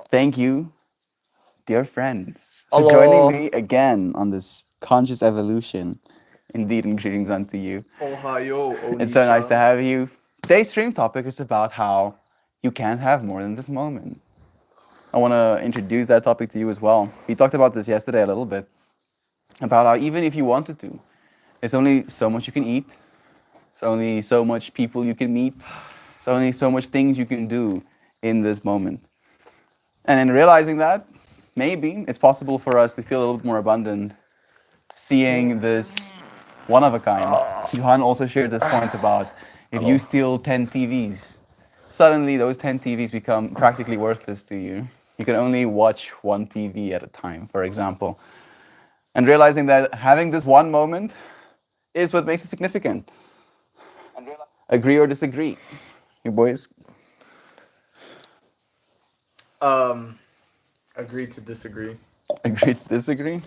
Thank you, dear friends, for joining Hello. me again on this conscious evolution. Indeed, and greetings unto you. Ohio, It's so nice to Oni-chan. have you. Today's stream topic is about how you can't have more than this moment. I want to introduce that topic to you as well. We talked about this yesterday a little bit about how even if you wanted to, there's only so much you can eat, there's only so much people you can meet, there's only so much things you can do in this moment. And in realizing that, maybe it's possible for us to feel a little bit more abundant seeing this one of a kind. Johan also shared this point about if you steal 10 TVs, suddenly those 10 TVs become practically worthless to you. You can only watch one TV at a time, for example. And realizing that having this one moment is what makes it significant. Agree or disagree? You boys? Agree to disagree. Agree to disagree?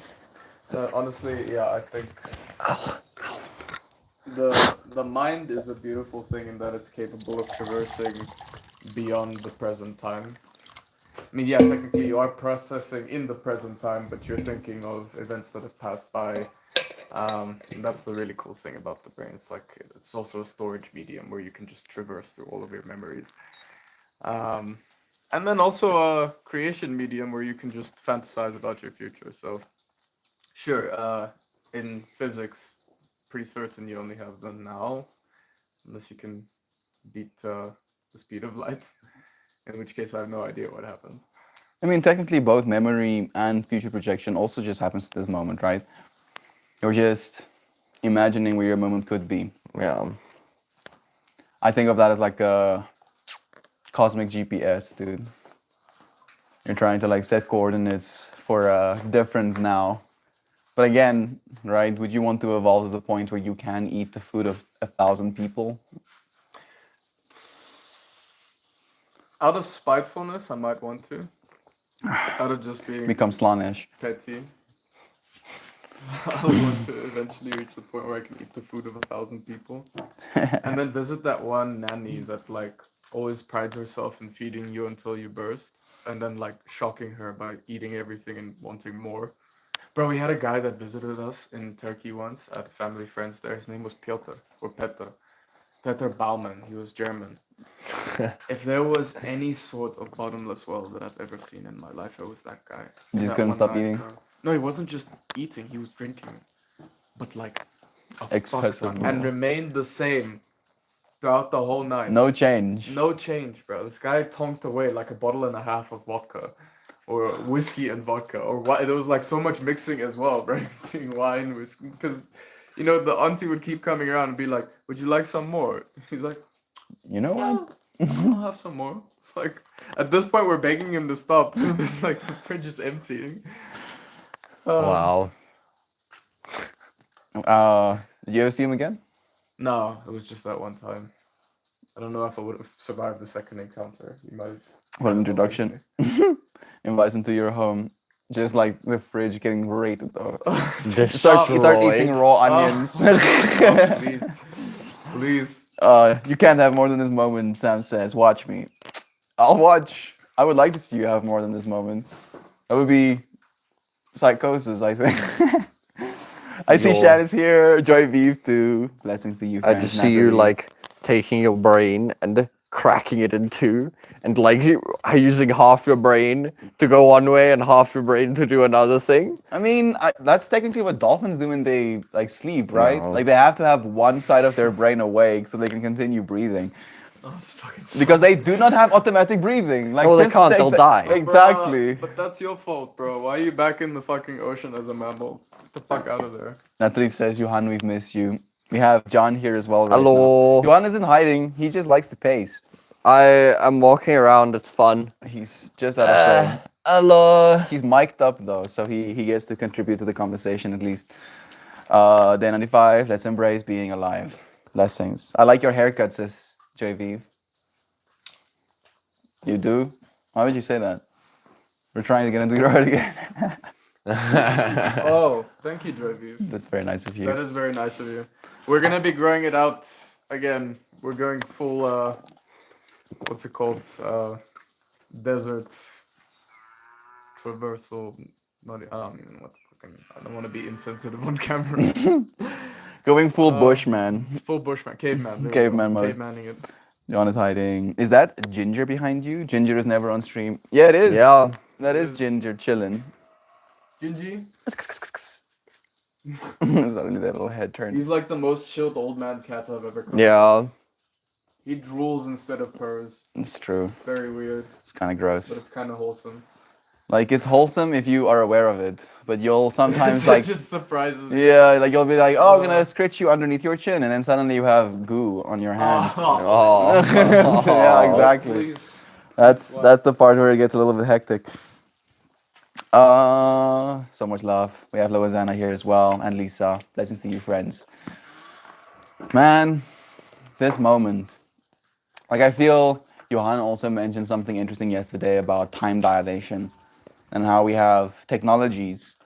Honestly, yeah, I think the mind is a beautiful thing in that it's capable of traversing beyond the present time. I mean, yeah, technically you are processing in the present time, but you're thinking of events that have passed by. And that's the really cool thing about the brain. It's like it's also a storage medium where you can just traverse through all of your memories. Um, and then also a creation medium where you can just fantasize about your future. So sure, in physics, pretty certain you only have the now, unless you can beat the speed of light. In which case, I have no idea what happens. I mean, technically, both memory and future projection also just happens at this moment, right? You're just imagining where your moment could be. Yeah. I think of that as like a cosmic GPS, dude. You're trying to like set coordinates for a different now. But again, right, would you want to evolve to the point where you can eat the food of 1,000 people? Out of spitefulness, I might want to. Out of just being Become Slaanesh. petty, I would want to eventually reach the point where I can eat the food of 1,000 people, and then visit that one nanny that like always prides herself in feeding you until you burst, and then like shocking her by eating everything and wanting more. Bro, we had a guy that visited us in Turkey once at family friends there. His name was Piotr or Petr. Petr Baumann. He was German. If there was any sort of bottomless well that I've ever seen in my life, it was that guy. You just That couldn't one stop night, eating. bro. No, he wasn't just eating, he was drinking. But like a fuck ton. Excessively. And remained the same throughout the whole night. No change. No change, bro. This guy tonked away like a bottle and a half of vodka. Or whiskey and vodka. Or what? There was like so much mixing as well, bro. He was doing wine, whiskey. Because, you know, the auntie would keep coming around and be like, would you like some more? He's like, You know what? I'll have some more. It's like at this point we're begging him to stop because this like the fridge is emptying. Wow. Did you ever see him again? No, it was just that one time. I don't know if I would have survived the second encounter. You might have. What an introduction. Invites him to your home. Just like the fridge getting raided though. You start eating Destroyed. raw onions. Oh, please, please. You can't have more than this moment, Sam says. Watch me. I'll watch. I would like to see you have more than this moment. That would be psychosis, I think. I see Yo. Shan is here. Joy Vive too. Blessings to you, I friends. just see you Natalie. like taking your brain and cracking it in two, and like using half your brain to go one way and half your brain to do another thing. I mean, that's technically what dolphins do when they like sleep, right? No. Like they have to have one side of their brain awake so they can continue breathing. Oh, it's fucking Because they do not have automatic breathing. Like No, they just can't, take they'll the- die. Exactly. Bruh, but that's your fault, bro. Why are you back in the fucking ocean as a mammal? Get the fuck out of there. Natalie says, Johan, we've missed you. We have John here as well right Hello. now. Johan isn't hiding. He just likes to pace. I am walking around. It's fun. He's just out of frame. Hello. He's mic'd up though, so he gets to contribute to the conversation at least. Day 95, let's embrace being alive. Blessings. I like your haircut, says JV. You do? Why would you say that? We're trying to get into the road again. Oh, thank you, Dreviv. That's very nice of you. That is very nice of you. We're gonna be growing it out again. We're going full. What's it called? desert traversal. Not, I don't even know what the fucking. I don't want to be insensitive on camera. Going full bushman. Full bushman, caveman. there we Caveman go. mode. Cavemaning it. John is hiding. Is that Ginger behind you? Ginger is never on stream. Yeah, it is. Yeah. That is It is. Ginger chilling. Gingy. Suddenly that little head turns. He's like the most chilled old man cat I've ever come. Yeah. He drools instead of purrs. It's true. Very weird, It's kind of but gross. it's kind of wholesome. Like it's wholesome if you are aware of it, but you'll sometimes So it like just surprises me. yeah, like you'll be like, oh, I'm gonna scratch you underneath your chin, and then suddenly you have goo on your hand. Oh. Yeah, exactly. Please. That's the part where it gets a little bit hectic. So much love. We have Loazana here as well, and Lisa. Blessings to you, friends. Man, this moment. Like I feel Johan also mentioned something interesting yesterday about time dilation and how we have technologies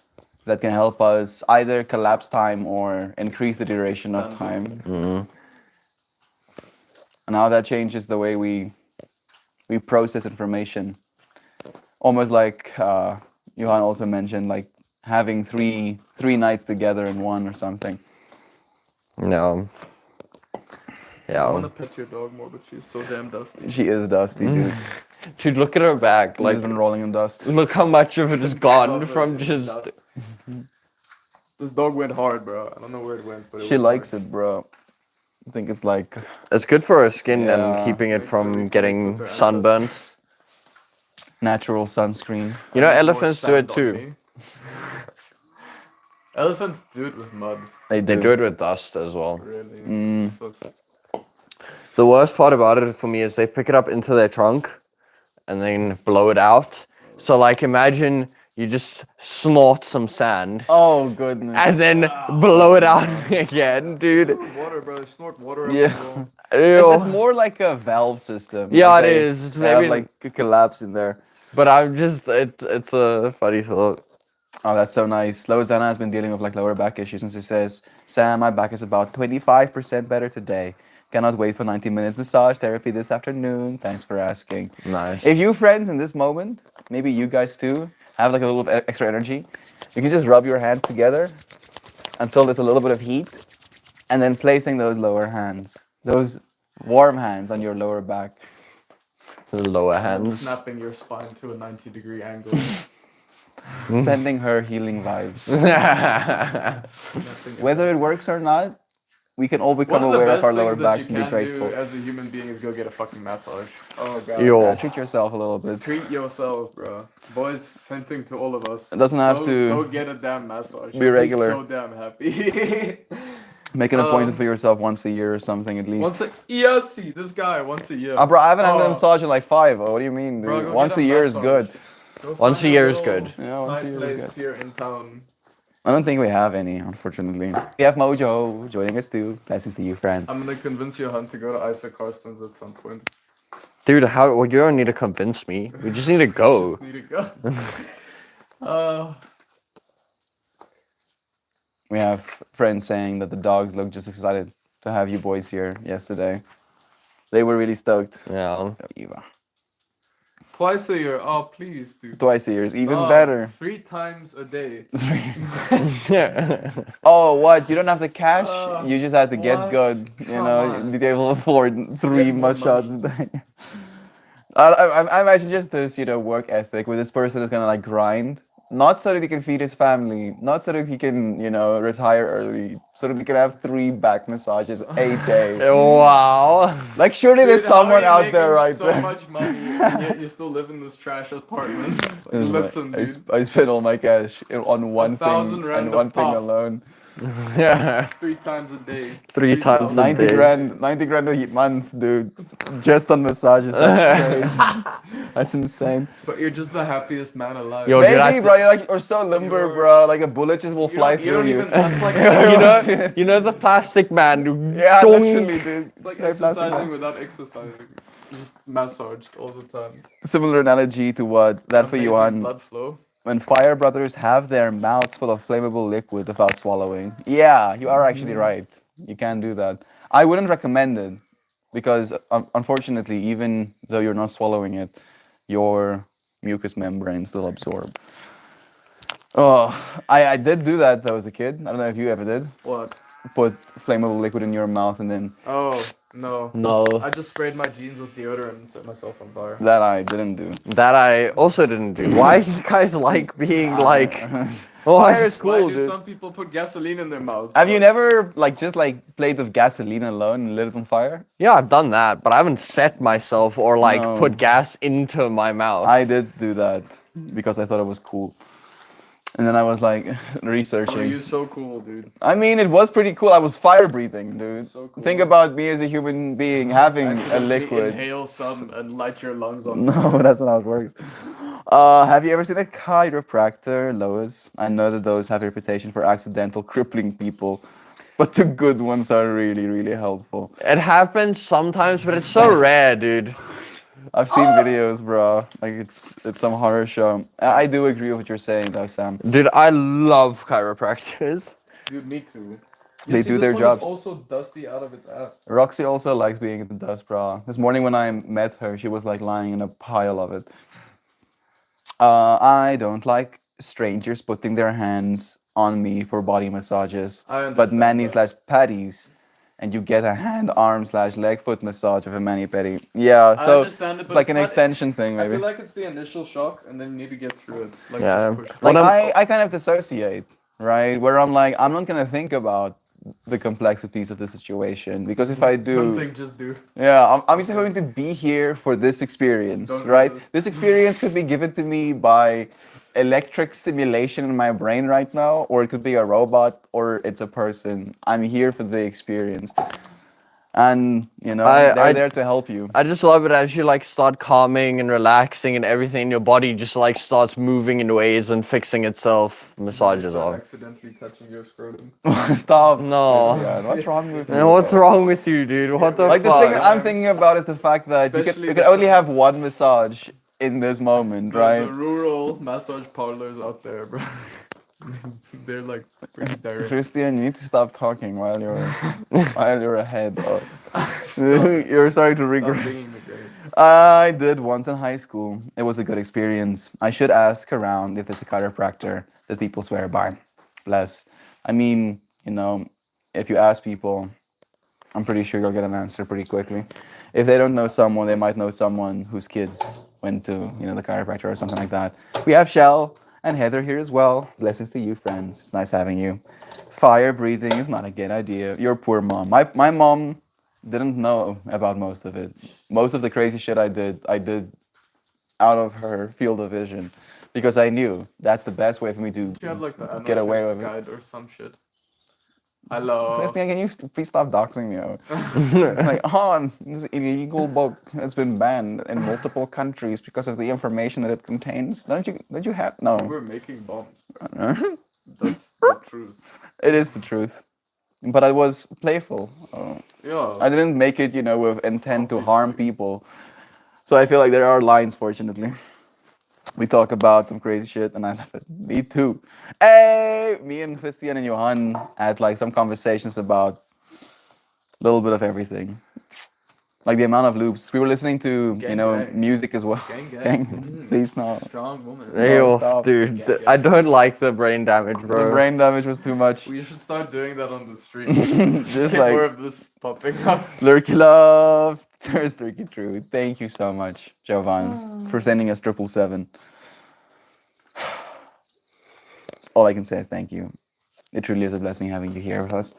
that can help us either collapse time or increase the duration of time. And how that changes the way we process information. Almost like Johan also mentioned, like having three nights together in one or something. No. I want to Yeah. pet your dog more, but she's so damn dusty. She is dusty, dude. Dude, look at her back. Like Like, been rolling in dust. look how much of it is gone Love from it, it's just. dust. This dog went hard, bro. I don't know where it went, but She likes it, bro. I think it's like It's good for her skin Yeah. and keeping it Makes her from reconnect getting with her sunburnt. natural sunscreen. You know, I need more elephants do sand it on too. me. Elephants do it with mud, They They do. do it with dust as well. really. Mm. Sucks. The worst part about it for me is they pick it up into their trunk and then blow it out. So, like, imagine you just snort some sand Oh goodness. and then blow it out again, dude. Water, bro. They snort water out Yeah. the wall. It's Ew. more like a valve system. Yeah, Like it they is. It's have maybe like a collapse in there. But I'm just, it's a funny thought. Oh, that's so nice. Loazana has been dealing with like lower back issues, and she says, "Sam, my back is about 25% better today. Cannot wait for 90 minutes massage therapy this afternoon. Thanks for asking." Nice. If you friends in this moment, maybe you guys too, have like a little bit extra energy, you can just rub your hands together until there's a little bit of heat, and then placing those lower hands, those warm hands on your lower back. Lower And hands. snapping your spine to a 90-degree angle. Sending her healing vibes. Snapping it. Whether it works or not, we can all become One of the aware of best our lower things that backs and you be can grateful. do as a human being is go get a fucking massage. Oh god. Yo. Yeah, treat yourself a little bit. Treat yourself, bro. Boys, same thing to all of us. It doesn't have Go to get a damn massage. be You'll regular. so damn happy. make an appointment um, for yourself once a year or something at least. once a ESC, this guy once a year. Bro, I haven't had a Oh. massage in like 5. Oh, what do you mean, dude? Bro, go Once get a year is massage. good. Go Once find a year is little good. Yeah, once a tight year is place good. here in town. I don't think we have any, unfortunately. We have Mojo joining us too. Blessings to you, friend. I'm gonna convince Johan to go to Isaac Karstens at some point. Dude, how? Well, you don't need to convince me. We just need to go. Just need to go. We have friends saying that the dogs look just excited to have you boys here yesterday. They were really stoked. Yeah. Oh, Eva. Twice a year. Oh, please, dude. Twice a year is even No, better. 3 times a day. Oh, what? You don't have the cash? Uh, You just have to get what? good. You Come know, on. be able to afford 3 Get more shots a day. I imagine just this, work ethic where this person is gonna like grind, not so that he can feed his family, not so that he can, retire early, so that he can have 3 back massages a day. Wow. Like surely there's Dude, how are someone you out there making right so there. much money and yet you still live in this trash apartment. Like, This is listen, my- I, dude. sp- I spent all my cash on one thing 1,000 rand and a one thing pop. alone. Yeah. 3 times a day. 3 times a 90 day. grand, 90 grand a month, dude. Just on massages. That's crazy. That's insane. But you're just the happiest man alive. Yo, dude, Maybe, bro. You're so limber, You're- bro. Like a bullet just will you fly don't, through you. That's like, you know the plastic man. Yeah, Dong. literally, dude. it's like So plastic exercising man. without exercising. Just massaged all the time. Similar analogy to what that for you Amazing on blood flow. when fire brothers have their mouths full of flammable liquid without swallowing. Yeah, you are actually right. You can do that. I wouldn't recommend it because unfortunately, even though you're not swallowing it, your mucous membrane still absorb. Oh, I did do that though as a kid. I don't know if you ever did. What? Put flammable liquid in your mouth and then Oh, no. No, I just sprayed my jeans with deodorant and set myself on fire. that I didn't do. that I also didn't do. Why you guys like being like? Fire is Why cool, do dude. some people put gasoline in their mouths? Have you never just played with gasoline alone and lit it on fire? Yeah, I've done that, but I haven't set myself or like No. put gas into my mouth. I did do that because I thought it was cool. And then I was like Oh, researching. you're so cool, dude. I mean, it was pretty cool. I was fire breathing, dude. So cool. Think about me as a human being having a Accidentally liquid. Inhale some and light your lungs on. No, that's not how it works. Have you ever seen a chiropractor, Lois? I know that those have a reputation for accidental crippling people, but the good ones are really, really helpful. It happens sometimes, but it's so rare, dude. I've seen videos, bro. Like it's some horror show. I do agree with what you're saying, though, Sam. Dude, I love chiropractors. Dude, me too. They do their jobs. Also dusty out of its ass. Roxy also likes being in the dust, bro. This morning when I met her, she was like lying in a pile of it. I don't like strangers putting their hands on me for body massages, I but understand mani that. slash patties, and you get a hand, arm slash leg, foot massage of a mani pedi. Yeah, I so understand it, it's but like it's an not- extension thing, I maybe. feel like it's the initial shock, and then you need to get through it. Like, Yeah. just push Like What I kind of dissociate, right? Where I'm like, I'm not gonna think about the complexities of the situation because if I Don't do, think, just do. yeah, I'm just going to be here for this experience, Don't right? resist. This experience could be given to me by electric stimulation in my brain right now, or it could be a robot, or it's a person. I'm here for the experience. And, you know, they're I- there to help you. I just love it as you like start calming and relaxing and everything. Your body just like starts moving in ways and fixing itself. Massages Start off. accidentally touching your scrotum. Stop. No. Yeah, what's wrong with you? And what's wrong with you, dude? What the Like the fuck? thing I'm thinking about is the fact that Especially you can the- only have one massage in this moment, The right? rural massage parlors out there, bro. They're like pretty direct. Christian, you need to stop talking while you're ahead. You're starting to Stop regress. being the guy. I did once in high school. It was a good experience. I should ask around if there's a chiropractor that people swear by. Bless. I mean, you know, if you ask people, I'm pretty sure you'll get an answer pretty quickly. If they don't know someone, they might know someone whose kids went to, you know, the chiropractor or something like that. We have Shell and Heather here as well. Blessings to you, friends. It's nice having you. Fire breathing is not a good idea. Your poor mom. My mom didn't know about most of it. Most of the crazy shit I did out of her field of vision because I knew that's the best way for me to You have like the get away anarchist with it. guide or some shit. Hello. Christian, can you please stop doxing me? It's like, oh, this illegal book has been banned in multiple countries because of the information that it contains. Don't you have? No, We're making bombs. Bro. That's the truth. it is the truth. But I was playful. Yeah. I didn't make it, you know, with intent to harm people. So I feel like there are lines, fortunately. We talk about some crazy shit, and I love it. Me too. Hey, me and Christian and Johan had like some conversations about a little bit of everything. Like the amount of loops. We were listening to, you Gang, know, gang. music as well. Gang, gang. Gang. Please no. Strong woman. Ew, stop. dude. Yeah, I don't like the brain damage, The bro. brain damage was too much. We should start doing that on the stream. Just Get like- more of this popping up. Lurky love. There's Lurky True. Thank you so much, Jovan, for sending us 777. All I can say is thank you. It truly is a blessing having you here with us.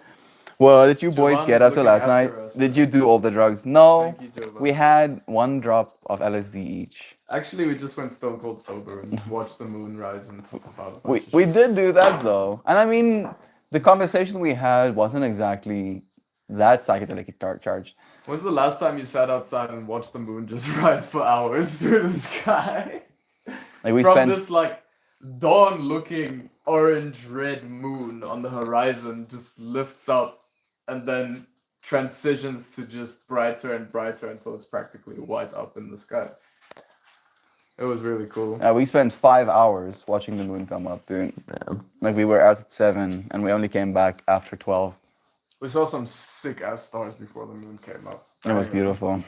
Well, did you boys Jovan get is up to looking last night? after us. Did you do all the drugs? No. Thank you, Jovan. We had one drop of LSD each. Actually, we just went stone cold sober and watched the moon rise and talk about We did do that though. And I mean, the conversation we had wasn't exactly that psychedelic charged. When's the last time you sat outside and watched the moon just rise for hours through the sky? Like we From spent this like dawn-looking orange-red moon on the horizon just lifts up and then transitions to just brighter and brighter until it's practically white up in the sky. It was really cool. we spent 5 hours watching the moon come up, dude. Like we were out at 7 and we only came back after 12. We saw some sick-ass stars before the moon came up. It was beautiful.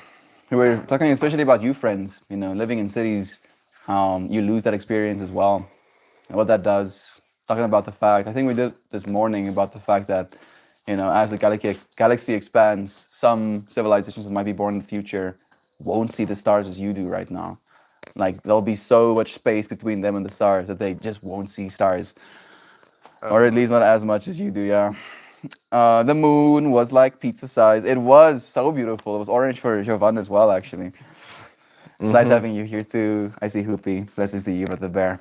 We were talking especially about you friends, you know, living in cities, you lose that experience as well. And what that does, talking about the fact, I think we did this morning about the fact that, you know, as the galaxy expands, some civilizations that might be born in the future won't see the stars as you do right now. Like there'll be so much space between them and the stars that they just won't see stars, or at least not as much as you do. Yeah. The moon was like pizza size. It was so beautiful. It was orange for Jovan as well, actually. It's nice having you here too. I see Hoopy. Blessings to you, but the bear.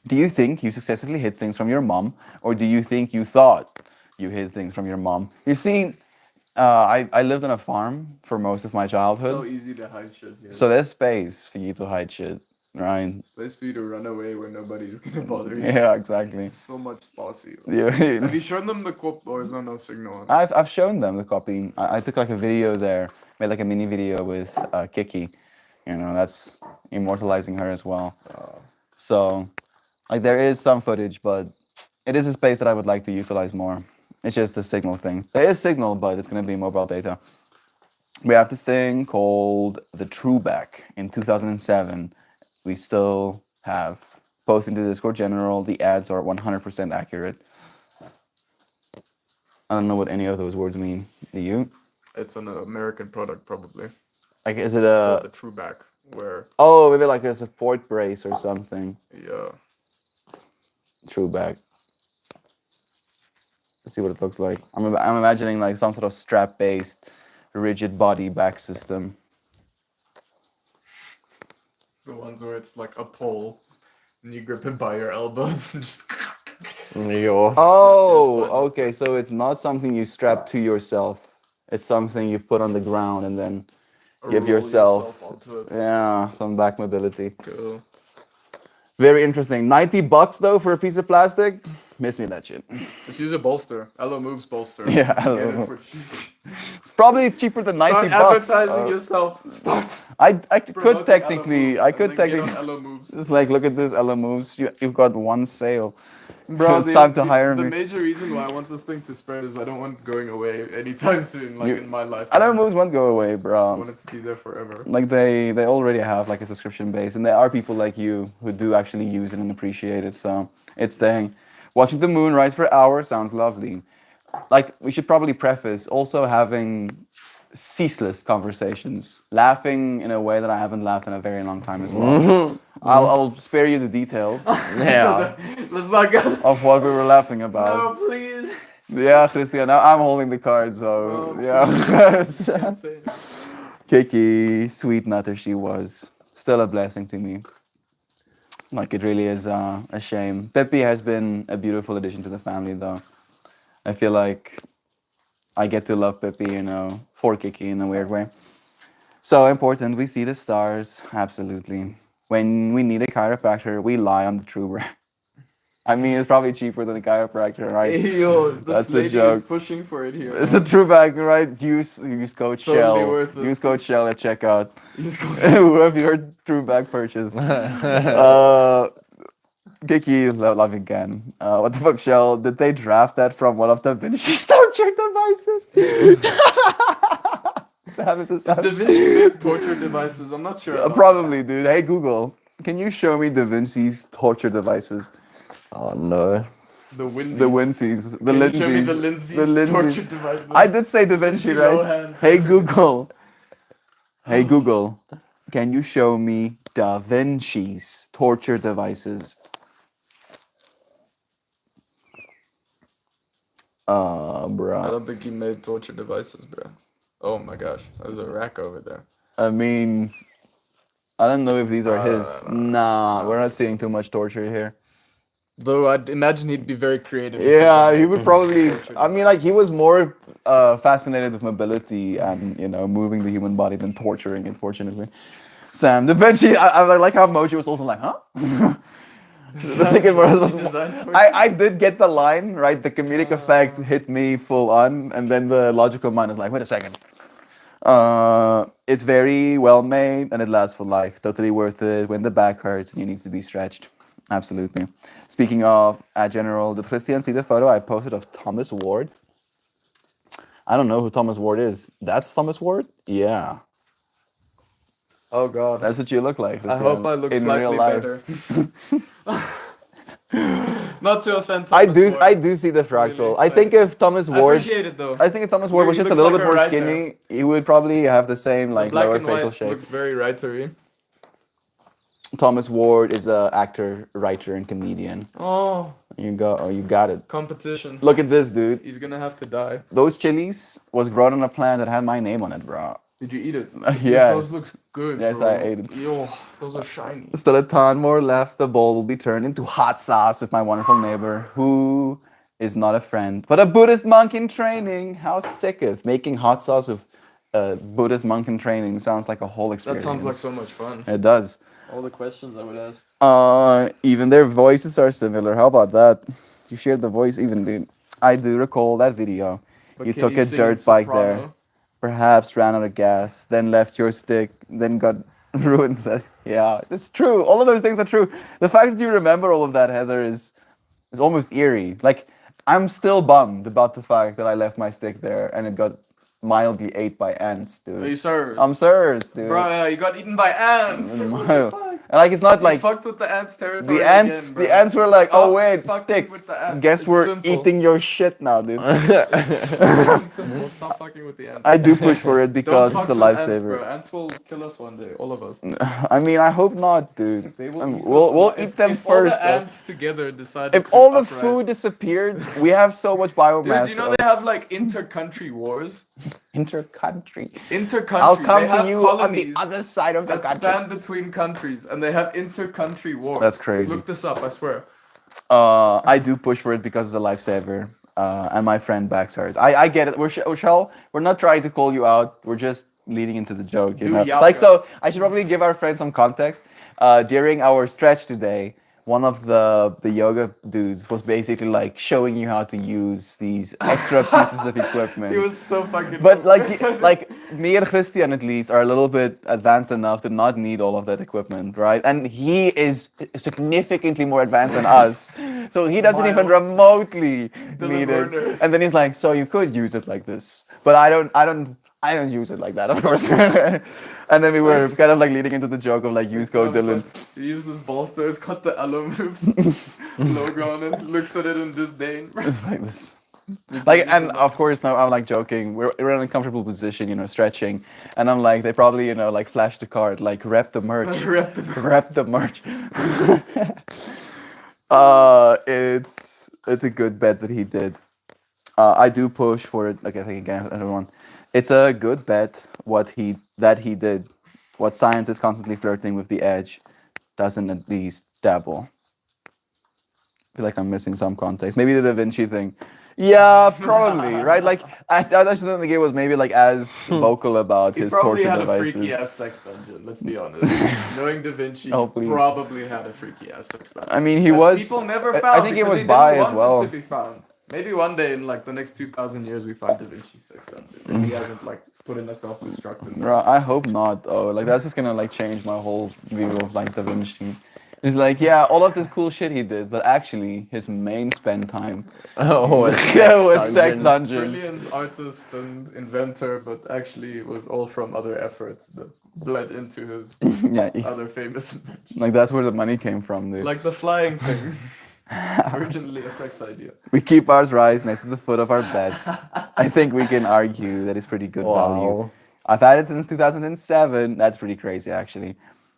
Do you think you successfully hid things from your mom, or do you think you thought you hid things from your mom? You see, I lived on a farm for most of my So childhood, easy to hide shit here. so there's space for you to hide shit, right? Space for you to run away where nobody's gonna bother you. Yeah, exactly. So much space. Yeah. Have you shown them the quote or is there no signal on it? I've shown them the copy. I took like a video there, made like a mini video with Kiki. You know, that's immortalizing her as well. So, like, there is some footage, but it is a space that I would like to utilize more. It's just the signal thing. There is signal, but it's going to be mobile data. We have this thing called the TrueBack in 2007. We still have. Posting to the Discord general, the ads are 100% accurate. I don't know what any of those words mean. Do you? It's an American product probably. Like, is it Called a... the TrueBack, where Oh, maybe like a support brace or something. yeah. TrueBack. Let's see what it looks like. I'm imagining like some sort of strap-based, rigid body back system. The ones where it's like a pole and you grip it by your elbows and just Yo. Oh, Yes, fine. okay. So it's not something you strap to yourself. It's something you put on the ground and then give roll yourself, onto it. yeah, some back mobility. Cool. Very interesting. $90 though for a piece of plastic. Miss me that shit. Just use a bolster. Elo Moves bolster. Yeah, Get Elo it Moves. for cheap. It's probably cheaper than $90. Start advertising Oh. yourself. Start. I could promoting technically, Elo I Moves could and then get on technically. Elo Moves. It's like, look at this, Ella Moves. You've got one sale. Bro, It's time to hire the me. major reason why I want this thing to spread is I don't want it going away anytime soon, like You- in my life. Ella Moves won't go away, I bro. want it to be there forever. Like they already have like a subscription base, and there are people like you who do actually use it and appreciate it. So it's staying. Watching the moon rise for hours sounds lovely. Like we should probably preface also having ceaseless conversations, laughing in a way that I haven't laughed in a very long time as well. I'll spare you the details Yeah. Let's not go. of what we were laughing about. No, please. Yeah, Christian, I'm holding the card, so Oh, yeah. Insane. Kiki, sweet nutter she was. Still a blessing to me. Like, it really is a shame. Pepe has been a beautiful addition to the family, though. I feel like I get to love Pepe, you know, for Kiki in a weird way. So important, we see the stars, absolutely. When we need a chiropractor, we lie on the TrueBack. I mean, it's probably cheaper than a chiropractor, right? Yo, this That's the lady is joke. pushing for it here. It's a TrueBack, right? Use code Totally Shell. worth it. Use code Shell at checkout. You just go- Who have your TrueBack purchase? Kiki, love again. What the fuck, Shell? Did they draft that from one of Da Vinci's torture devices? Sam is a Da savage. Vinci made torture devices. I'm not sure. about Probably, dude. Hey, Google, can you show me Da Vinci's torture devices? Oh no. that. The Windies. The Winseys, the Can you show me Lindsays, the Lindsays torture devices. I did say Da Vinci, right? Lohan Hey torture Google. Hey Google. Can you show me Da Vinci's torture devices? I Bruh. don't think he made torture devices, bro. Oh my gosh, there's a rack over there. I mean, I don't know if these are his. Nah, we're not seeing too much torture here. Though I'd imagine he'd be very creative. Yeah, he would probably. I mean, like he was more fascinated with mobility and moving the human body than torturing it. Fortunately, Sam Da Vinci. I like how Moji was also like, huh? The thinking was I did get the line right. The comedic effect hit me full on, and then the logical mind is like, wait a second. It's very well made and it lasts for life. Totally worth it when the back hurts and you need to be stretched. Absolutely. Speaking of General, did Christian see the photo I posted of Thomas Ward? I don't know who Thomas Ward is. That's Thomas Ward? Yeah. Oh god. That's what you look like. I hope I look in slightly real life. better. Not to offend I Thomas do. More. I do see the fractal. Really, I think if Thomas I Ward, appreciate it though. I think if Thomas Ward was He just a looks little like bit a more writer. skinny, he would probably have the same The like black lower and facial white shape. looks very writery. Thomas Ward is a actor, writer, and comedian. Oh, You got it. competition. Look at this, dude. He's gonna have to die. Those chilies was grown on a plant that had my name on it, bro. Did you eat it? Yes. Those looks good. Yes, bro. I ate it. Yo, those are shiny. Still a ton more left. The bowl will be turned into hot sauce with my wonderful neighbor, who is not a friend, but a Buddhist monk in training. How sicketh. Making hot sauce with a Buddhist monk in training sounds like a whole That experience. sounds like so much fun. It does. All the questions I would ask. Even their voices are similar. How about that? You shared the voice even, dude. I do recall that video. But You can took a sing dirt in bike soprano? there. Perhaps ran out of gas, then left your stick, then got ruined. That yeah, it's true. All of those things are true. The fact that you remember all of that, Heather, is almost eerie. Like I'm still bummed about the fact that I left my stick there and it got mildly ate by ants, Are you dude. serious? I'm serious, dude. Bro, yeah, you got eaten by ants. What the fuck? And like it's not You like fucked with the ants territory. the ants. Again, bro. The ants were like, Stop oh wait, fucking stick. with the ants. Guess It's we're simple. eating your shit now, dude. It's simple. Stop fucking with the ants. I do push for it Don't because fuck it's a with ants, lifesaver. bro. Ants will kill us one day, all of us. I mean, I hope not, dude. They will eat We'll us. eat them if first. all the though. ants together decided If to all the uprise- food disappeared, we have so much biomass. Dude, you know they have like inter-country wars? Inter-country. Inter-country. I'll they come have for you on the colonies other side of the that country. span between countries, and they have inter-country wars. That's crazy. Look this up, I swear. I do push for it because it's a lifesaver, and my friend backs hers. I get it. We're not trying to call you out. We're just leading into the joke, you Do know. yoga. Like so, I should probably give our friends some context. During our stretch today, one of the yoga dudes was basically like showing you how to use these extra pieces of equipment. He was so fucking. But like me and Christian at least are a little bit advanced enough to not need all of that equipment, right? And he is significantly more advanced than us, so he doesn't even Miles. remotely Dylan need Werner. it. And then he's like, "So you could use it like this, but I don't use it like that, of course." And then we were kind of like leading into the joke of like, "Use code Dylan." He used this bolster, it's got the Aloe Moves logo on it, looks at it in disdain. It's like this. Like, and of course now I'm like joking. We're in an uncomfortable position, you know, stretching, and I'm like, they probably, you know, like flash the card, like rep the merch, Rep the rep the merch. It's a good bet that he did. I do push for it. Like I think again, everyone, it's a good bet that he did. What science is constantly flirting with the edge, doesn't at least dabble. I feel like I'm missing some context. Maybe the Da Vinci thing. Yeah, probably, right? Like, I just don't think it was maybe like as vocal about He his probably torture had a devices. freaky ass sex dungeon, let's be honest. Knowing Da Vinci, Oh, please. probably had a freaky ass sex dungeon. I mean, he that was. People never I found. think it because was they bi didn't as want well. It to be found. Maybe one day in like the next 2,000 years we find Da Vinci's sex dungeon. And he hasn't like put in a self-destruct. Bro, I hope not. Oh, like that's just gonna like change my whole view of like Da Vinci. It's like, yeah, all of this cool shit he did, but actually his main spend time Oh, was sex dungeons. Brilliant artist and inventor, but actually it was all from other effort that bled into his Yeah, other famous inventions. like that's where the money came from, dude. Like the flying thing. Originally a sex idea. We keep ours right next to the foot of our bed. I think we can argue that it's pretty good value. Wow. I've had it since 2007. That's pretty crazy, actually.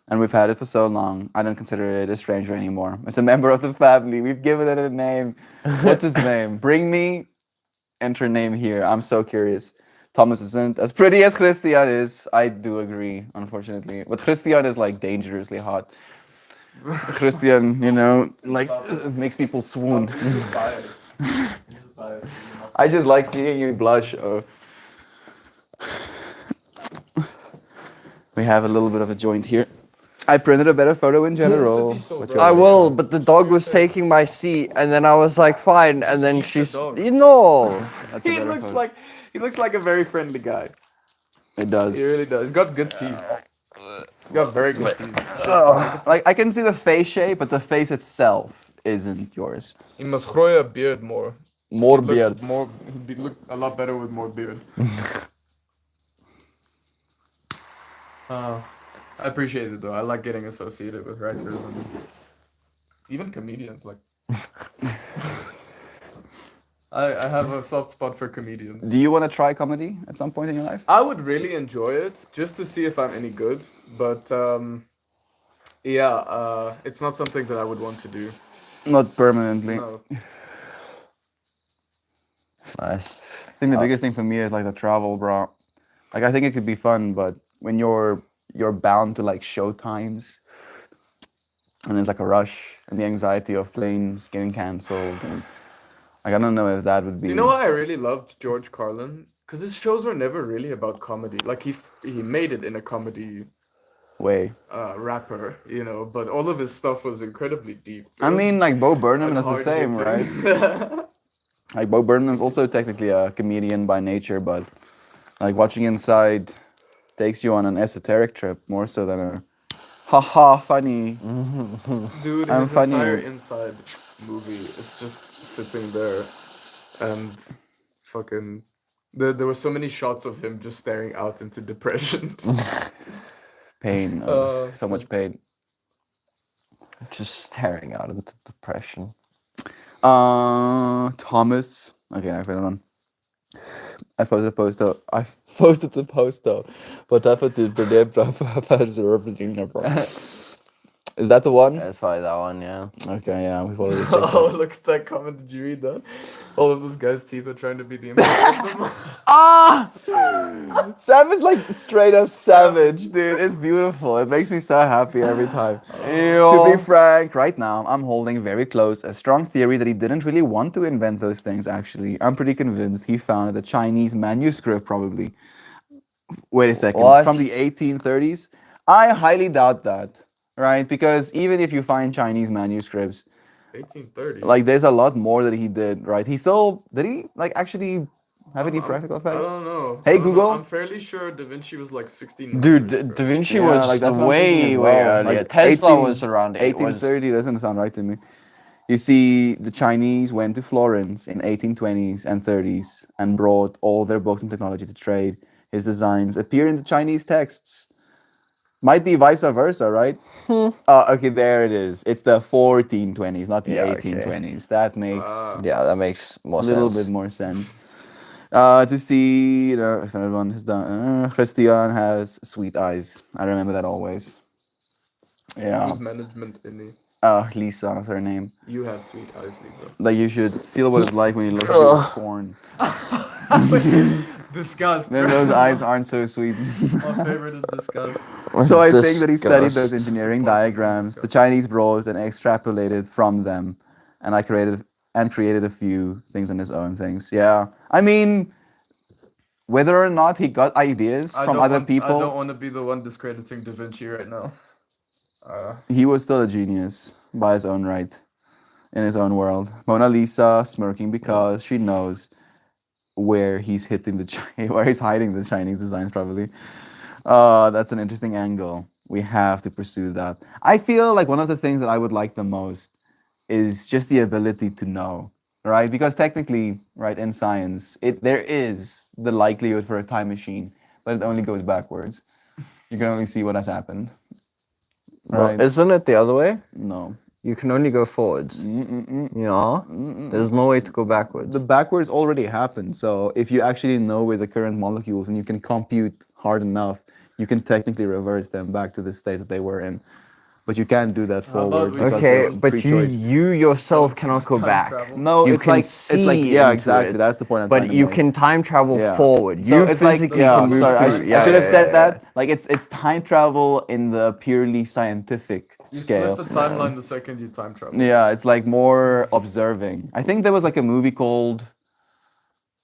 And we've had it for so long. I don't consider it a stranger anymore. It's a member of the family. We've given it a name. What's his name? Bring me. Enter name here. I'm so curious. Thomas isn't as pretty as Christian is. I do agree, unfortunately. But Christian is like dangerously hot. Christian, you know, like makes people swoon. He's biased. He's biased. I just like seeing you blush. We have a little bit of a joint here. I printed a better photo in general. City so but bright. you're I right. will, but the dog was taking my seat, and then I was like, fine, and then Eat the she's, dog. you know, That's a He better looks photo. like a very friendly guy. It does. He really does. He's got good teeth. He's got very good teeth. Like I can see the face shape, but the face itself isn't yours. He must grow a beard more. More Look beard. More. He'd look a lot better with more beard. I appreciate it though. I like getting associated with writers and even comedians. Like, I have a soft spot for comedians. Do you want to try comedy at some point in your life? I would really enjoy it just to see if I'm any good, but yeah, it's not something that I would want to do. Not permanently. No. Nice. I think the biggest thing for me is like the travel, bro. Like I think it could be fun, but when you're bound to like show times, and there's like a rush and the anxiety of planes getting cancelled, and like I don't know if that would be. Do you know why I really loved George Carlin? Because his shows were never really about comedy. Like he made it in a comedy way? rapper, you know, but all of his stuff was incredibly deep. I mean, like Bo Burnham, and that's the same, right? hard-hitting. Like Bo Burnham's also technically a comedian by nature, but like watching Inside takes you on an esoteric trip more so than a haha funny. Dude, I'm his funny. entire Inside movie is just sitting there and fucking. There were so many shots of him just staring out into depression. Pain, so much pain. Just staring out into depression. Thomas. Okay, I put it on. I posted a post though. I posted the post though. But därför typ blev bra för Virginia, bro. Is that the one? That's probably that one, yeah. Okay, yeah, we've already checked Oh, that. look at that comment. Did you read that? All of those guys' teeth are trying to be the impact of them. Ah! Sam is like straight up savage, dude. It's beautiful. It makes me so happy every time. To be frank, right now, I'm holding very close a strong theory that he didn't really want to invent those things, actually. I'm pretty convinced he found a Chinese manuscript, probably. Wait a second. What? From the 1830s? I highly doubt that, right? Because even if you find Chinese manuscripts, 1830. like there's a lot more that he did, right? He still, did he like actually have any practical I effect? don't know. Hey, I don't know. Google. I'm fairly sure Da Vinci was like 16. Dude, Da Vinci Yeah, was like, that's what I'm way, thinking as way well. earlier. Like, Tesla 18 was around 1830 doesn't sound right to me. You see, the Chinese went to Florence in 1820s and 30s and brought all their books and technology to trade. His designs appear in the Chinese texts. Might be vice versa, right? Okay, there it is. It's the 1420s, not the Yeah, okay. 1820s. That makes Yeah, that makes more a little sense. bit more sense. To see, if everyone has done, Christian has sweet eyes. I remember that always. Yeah. Who's management in the? Lisa is her name. You have sweet eyes, Lisa. Like you should feel what it's like when you look at your scorn. Disgust. Then those eyes aren't so sweet. My favorite is disgust. So I think that he studied those Disgust. engineering diagrams. The Chinese brought and extrapolated from them, and created a few things on his own things. Yeah, I mean, whether or not he got ideas from other I don't people, want to be the one discrediting Da Vinci right now. he was still a genius by his own right, in his own world. Mona Lisa smirking because she knows where he's hitting where he's hiding the Chinese designs, probably. That's an interesting angle. We have to pursue that. I feel like one of the things that I would like the most is just the ability to know, right? Because technically, right, in science, there is the likelihood for a time machine, but it only goes backwards. You can only see what has happened. Right? Well, isn't it the other way? No. You can only go forwards. Yeah. There's no way to go backwards. The backwards already happened. So if you actually know where the current molecules and you can compute hard enough, you can technically reverse them back to the state that they were in. But you can't do that about forward we because Okay, there's but free you choice. yourself cannot go Time back. travel. No, You it's can like see yeah, into exactly. it, That's the point I'm But trying to you make. can time travel Yeah. forward. So You it's like- physically yeah, can move sorry, through. I should have said yeah. that. Like it's time travel in the purely scientific You scale. split the timeline the second you time travel. Yeah, it's like more observing. I think there was like a movie called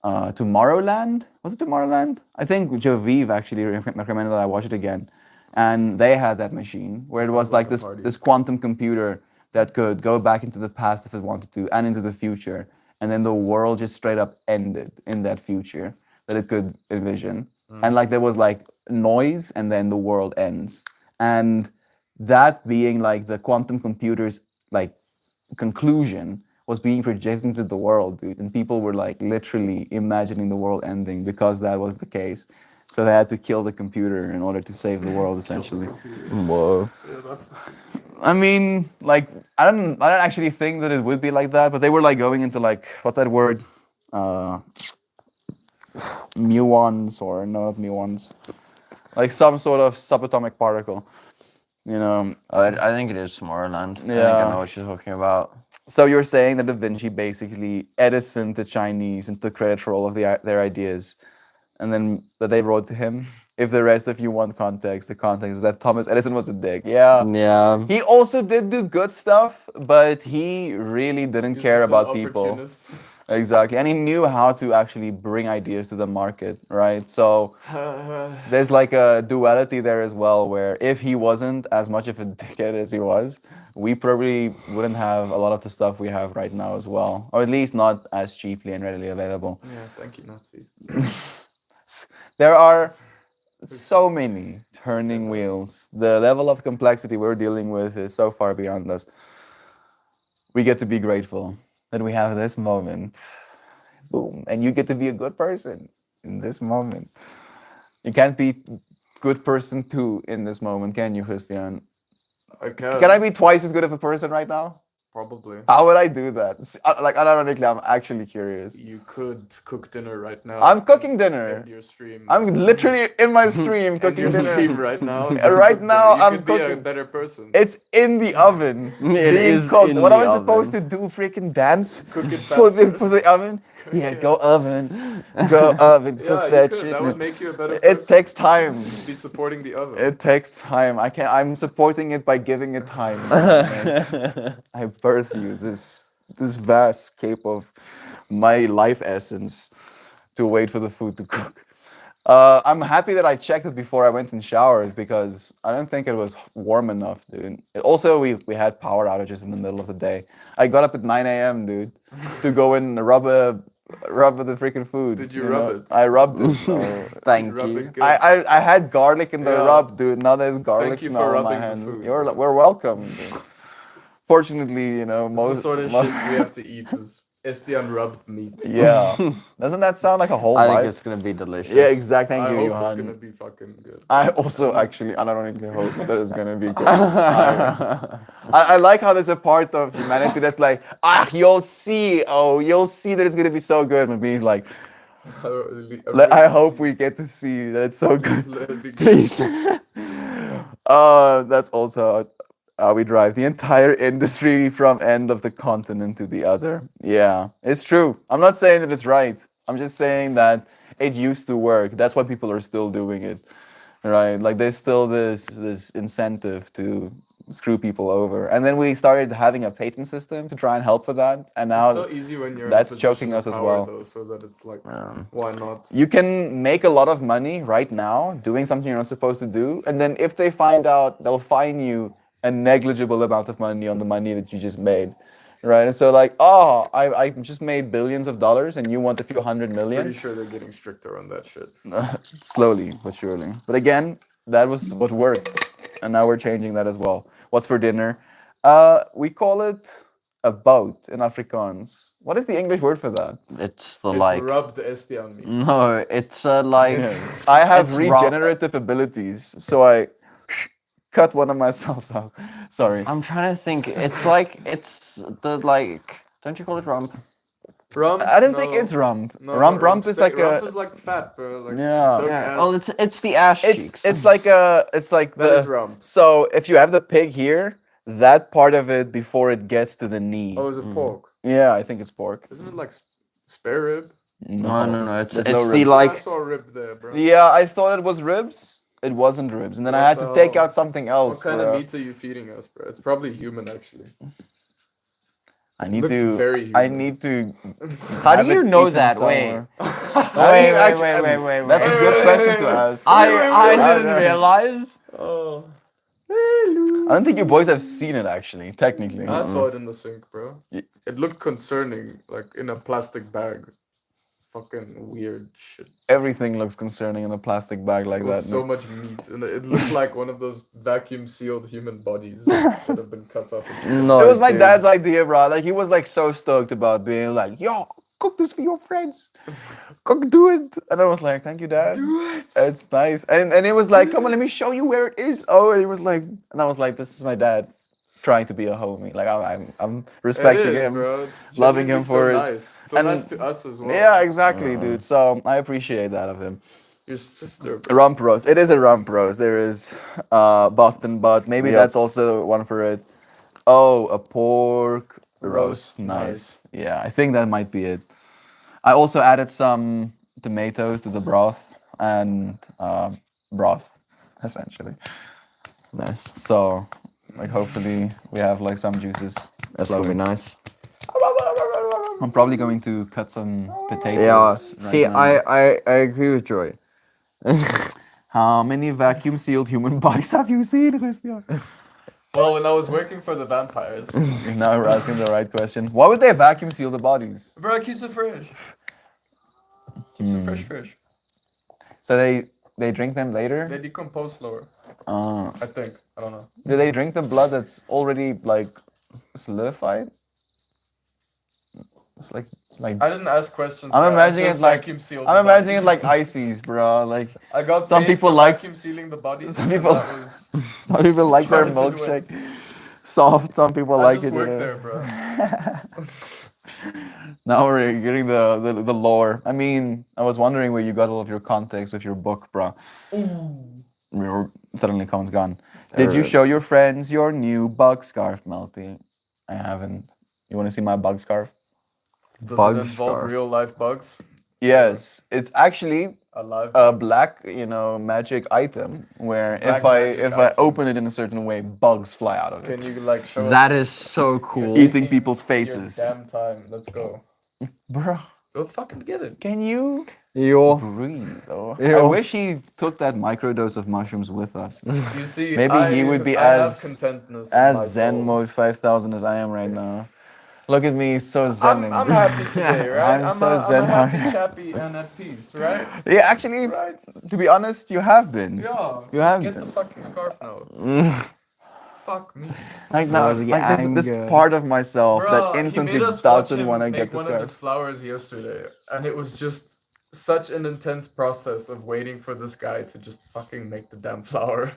Tomorrowland. Was it Tomorrowland? I think Jovive actually recommended that I watch it again. And they had that machine where it was Sounds like like a this party. this quantum computer that could go back into the past if it wanted to and into the future. And then the world just straight up ended in that future that it could envision. And like there was like noise and then the world ends. And that being like the quantum computer's like conclusion was being projected into the world, dude. And people were like literally imagining the world ending because that was the case. So they had to kill the computer in order to save the world, essentially. Whoa. Yeah, that's the I mean, like, I don't actually think that it would be like that, but they were like going into like, what's that word? Muons, or no, not muons. Like some sort of subatomic particle. You know. I think it is Tomorrowland. I think Yeah. I know what you're talking about. So you're saying that Da Vinci basically Edison the Chinese and took credit for all of their ideas, and then that they wrote to him. If the rest of you want context, the context is that Thomas Edison was a dick. Yeah. Yeah. He also did do good stuff, but he really didn't He's care just an about people. opportunist. Exactly. And he knew how to actually bring ideas to the market, right? So there's like a duality there as well, where if he wasn't as much of a dickhead as he was, we probably wouldn't have a lot of the stuff we have right now as well, or at least not as cheaply and readily available. Yeah, thank you, Nazis. There are so many turning wheels. The level of complexity we're dealing with is so far beyond us. We get to be grateful that we have this moment. Boom. And you get to be a good person in this moment. You can't be good person too in this moment, can you, Christian? Can I be twice as good of a person right now? Probably. How would I do that? Like, unironically, I'm actually curious. You could cook dinner right now. I'm cooking End dinner. your stream. I'm literally in my stream End cooking your dinner. stream right now. Right now, you I'm could be a cooking. better person. It's in the oven. It being is cooked. in What the am I supposed to oven. do? Freaking dance Cook it for faster. the oven? Yeah, go oven, go oven. Yeah, Cook you that could. shit. That would make you a better person. It takes time. Be supporting the oven. It takes time. I'm supporting it by giving it time. I birth you this vast cape of my life essence to wait for the food to cook. I'm happy that I checked it before I went and showered because I don't think it was warm enough, dude. Also, we had power outages in the middle of the day. I got up at 9 a.m., dude, to go and rub the freaking food. Did you rub it? I rubbed it. Thank Rub you. it good. I had garlic in the Yeah. rub, dude. Now there's garlic Thank you smell for on my rubbing the hands. food. We're welcome. Dude. Fortunately, you know, the most sort of most- shit we have to eat is Estian rubbed meat. Yeah. Doesn't that sound like a whole I vibe? think it's gonna be delicious. Yeah, exactly. Thank I you, hope Johan. it's gonna be fucking good. I also actually, I don't really hope that it's gonna be good. I like how there's a part of humanity that's like, you'll see that it's gonna be so good. And he's like, I hope we get to see that it's so good. Let it be good. Please. That's also how we drive the entire industry from end of the continent to the other. Yeah, it's true. I'm not saying that it's right. I'm just saying that it used to work. That's why people are still doing it, right? Like there's still this incentive to screw people over. And then we started having a patent system to try and help with that. And now It's so easy when you're in that's a position choking of us as power, well. though, so that it's like, why not? you can make a lot of money right now doing something you're not supposed to do. And then if they find out, they'll fine you a negligible amount of money on the money that you just made. Right? And so like, I just made billions of dollars and you want a few hundred million. Pretty sure they're getting stricter on that shit. Slowly but surely. But again, that was what worked. And now we're changing that as well. What's for dinner? We call it a boat in Afrikaans. What is the English word for that? It's the It's like. rubbed Estian meat. No, it's like. Yes. I have It's raw- regenerative abilities, so I cut one of myself out. Sorry. I'm trying to think. It's like it's the like. Don't you call it rump? Rump? I don't think No. it's rump. No, rump is like rump a. is like fat, bro. Like Yeah. duck Yeah. ass. Oh, it's the ass cheeks. It's like a. It's like That the. is rump. So if you have the pig here, that part of it before it gets to the knee. Oh, is it pork? Yeah, I think it's pork. Isn't it like spare rib? no. It's There's it's no the ribs. I like. saw a rib there, bro. Yeah, I thought it was ribs. It wasn't ribs, and then I What had to the take hell? out something else. What kind bro. of meat are you feeding us, bro? It's probably human, actually. I need Looked to. very I human. need to. How do have you it know eaten that? somewhere. Wait. How do you actually- Wait. That's a good question to ask. I wait. didn't realize. Oh. I don't think you boys have seen it actually, technically. I saw it in the sink, bro. Ye- It looked concerning, like in a plastic bag. Fucking weird shit. Everything looks concerning in a plastic bag like It that. was so much meat, and it looked like one of those vacuum sealed human bodies that have been cut up. And No, It was my dude. dad's idea, bro. Like he was like so stoked about being like, "Yo, cook this for your friends." "Cook, do it," and I was like, "Thank you, Dad. It's nice." And it was like, "Come on, let me show you where it is." Oh, it was like, and I was like, "This is my dad, trying to be a homie. Like I'm respecting It is, him, bro. It's loving him genuinely for so it, nice. So and nice to us as well. yeah, exactly, dude. So I appreciate that of him. Your sister. Rump roast. It is a rump roast. There is Boston butt. Maybe Yep. that's also one for it. Oh, a pork roast. Roast, Nice. Yeah, I think that might be it. I also added some tomatoes to the broth and broth, essentially. Nice. So, like, hopefully we have like some juices. That's gonna be flowing. nice. I'm probably going to cut some potatoes. Yeah. right See, now. I agree with Joy. How many vacuum sealed human bodies have you seen, Christian? Well, when I was working for the vampires, Now we're asking the right question. Why would they vacuum seal the bodies? bro, it keeps it fresh. Keeps it fresh. So they drink them later? They decompose slower. Uh, I think. I don't know. do they drink the blood that's already like solidified? It's like I didn't ask questions. I'm bro. I imagining just it like vacuum sealed I'm the imagining it bodies. like ices, bro. Like I got some paid people for like- vacuum sealing the bodies. some and people- that was, some people like their far as it went. milkshake soft. Some people I like just it. worked You know? there, bro. Now we're getting the lore. I mean, I was wondering where you got all of your context with your book, bro. Suddenly Cone's gone. Did you show your friends your new bug scarf, Melty? I haven't. You want to see my bug scarf? Does Bug it involve scarf. real life bugs? Yes, it's actually Alive a bugs? black, magic item where Black if I magic if I item. open it in a certain way, bugs fly out of it, Can you like show us That is so cool. eating people's your faces. damn time. Let's go. Bro, Go fucking get it. can you Yo. breathe? Though I Ew. wish he took that microdose of mushrooms with us. You see, Maybe he would be I have as- contentness in my As Zen soul. mode 5000 as I am right now. Look at me, so zenning. I'm happy today, right? I'm so I'm zen. a happy chappy and at peace, right? Yeah, actually, Right? to be honest, you have been. Yeah. You have Get been. the fucking scarf now. Fuck me. Like now, the like this anger. part of myself Bro, that he instantly made us watch doesn't him want to make get the one of his scarf. flowers yesterday, and it was just such an intense process of waiting for this guy to just fucking make the damn flower.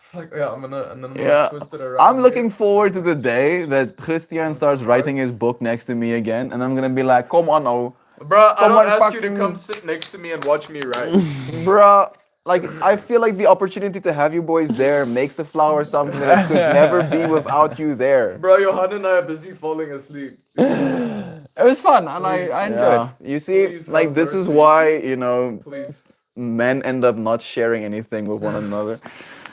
It's like, yeah, and then I'm gonna Yeah, twist it around. I'm here. looking forward to the day that Christian starts writing his book next to me again, and I'm gonna be like, "Come on, oh, Bro, I Come don't on, ask you to fucking- come sit next to me and watch me write. bruh." Like I feel like the opportunity to have you boys there makes the flower something that could never be without you there. Bro, Johan and I are busy falling asleep. It was fun, and I enjoyed. Yeah. You see, Please like have this is mercy. why Please. men end up not sharing anything with one another.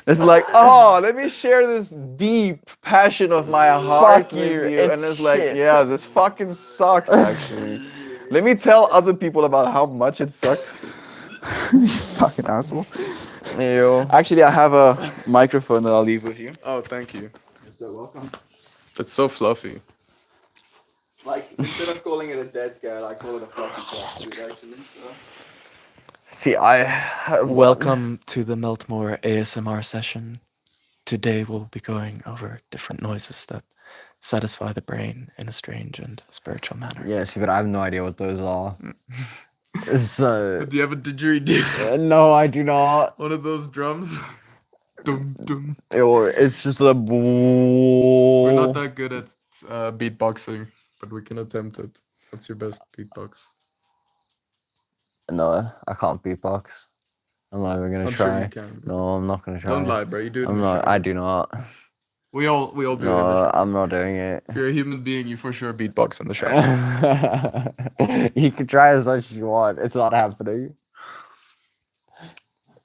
It's like, oh, let me share this deep passion of my heart Fuck with you, you. it's And it's like, shit. yeah, this fucking sucks, actually. Let me tell other people about how much it sucks. You fucking assholes. Ew. Actually, I have a microphone that I'll leave with you. Oh, thank you. You're welcome. It's so fluffy. Like, instead of calling it a dead cat, I call it a fluffy cat, dude, actually. So. See, I have Welcome to the Meltmore ASMR session. Today we'll be going over different noises that satisfy the brain in a strange and spiritual manner. Yeah, see, but I have no idea what those are. So Do you have a didgeridoo? no, I do not. One of those drums? Dum dum. It's just a. We're not that good at beatboxing, but we can attempt it. What's your best beatbox? No, I can't beatbox. I'm not even gonna I'm try. sure you can. bro. No, I'm not gonna try. Don't lie, bro. You do it. I'm in the not. shower. I do not. We all do it in the No, shower. I'm not doing it. If you're a human being, you for sure beatbox in the shower. You can try as much as you want. It's not happening.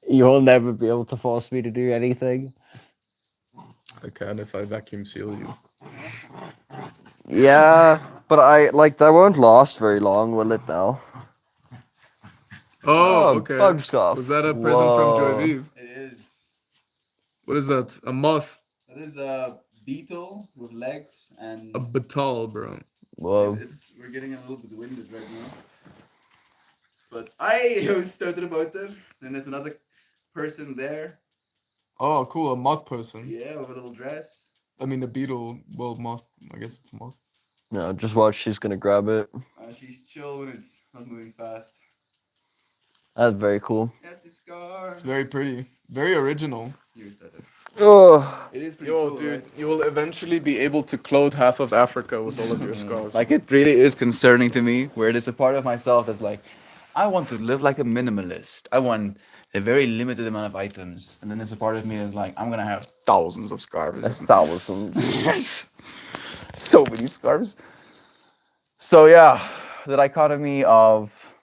You'll never be able to force me to do anything. I can if I vacuum seal you. Yeah, but that won't last very long, will it now? Oh, okay. Bug scarf. Was that a present from Joy Whoa. Vive? It is. What is that? A moth? That is a beetle with legs and A batal, bro. Whoa. we're getting a little bit winded right now. But I started about that. Then there's another person there. Oh, cool. A moth person. Yeah, with a little dress. I mean, a beetle. Well, moth. I guess it's a moth. No, just watch. She's gonna grab it. She's chill when it's not moving fast. That's very cool. That's the scarf. It's very pretty. Very original. Oh, It is pretty Yo, cool, dude, right? you will eventually be able to clothe half of Africa with all of your scarves. Like, it really is concerning to me, where there's a part of myself that's like, I want to live like a minimalist. I want a very limited amount of items. And then there's a part of me that's like, I'm gonna have thousands of scarves. that's thousands. Yes. So many scarves. So yeah, the dichotomy of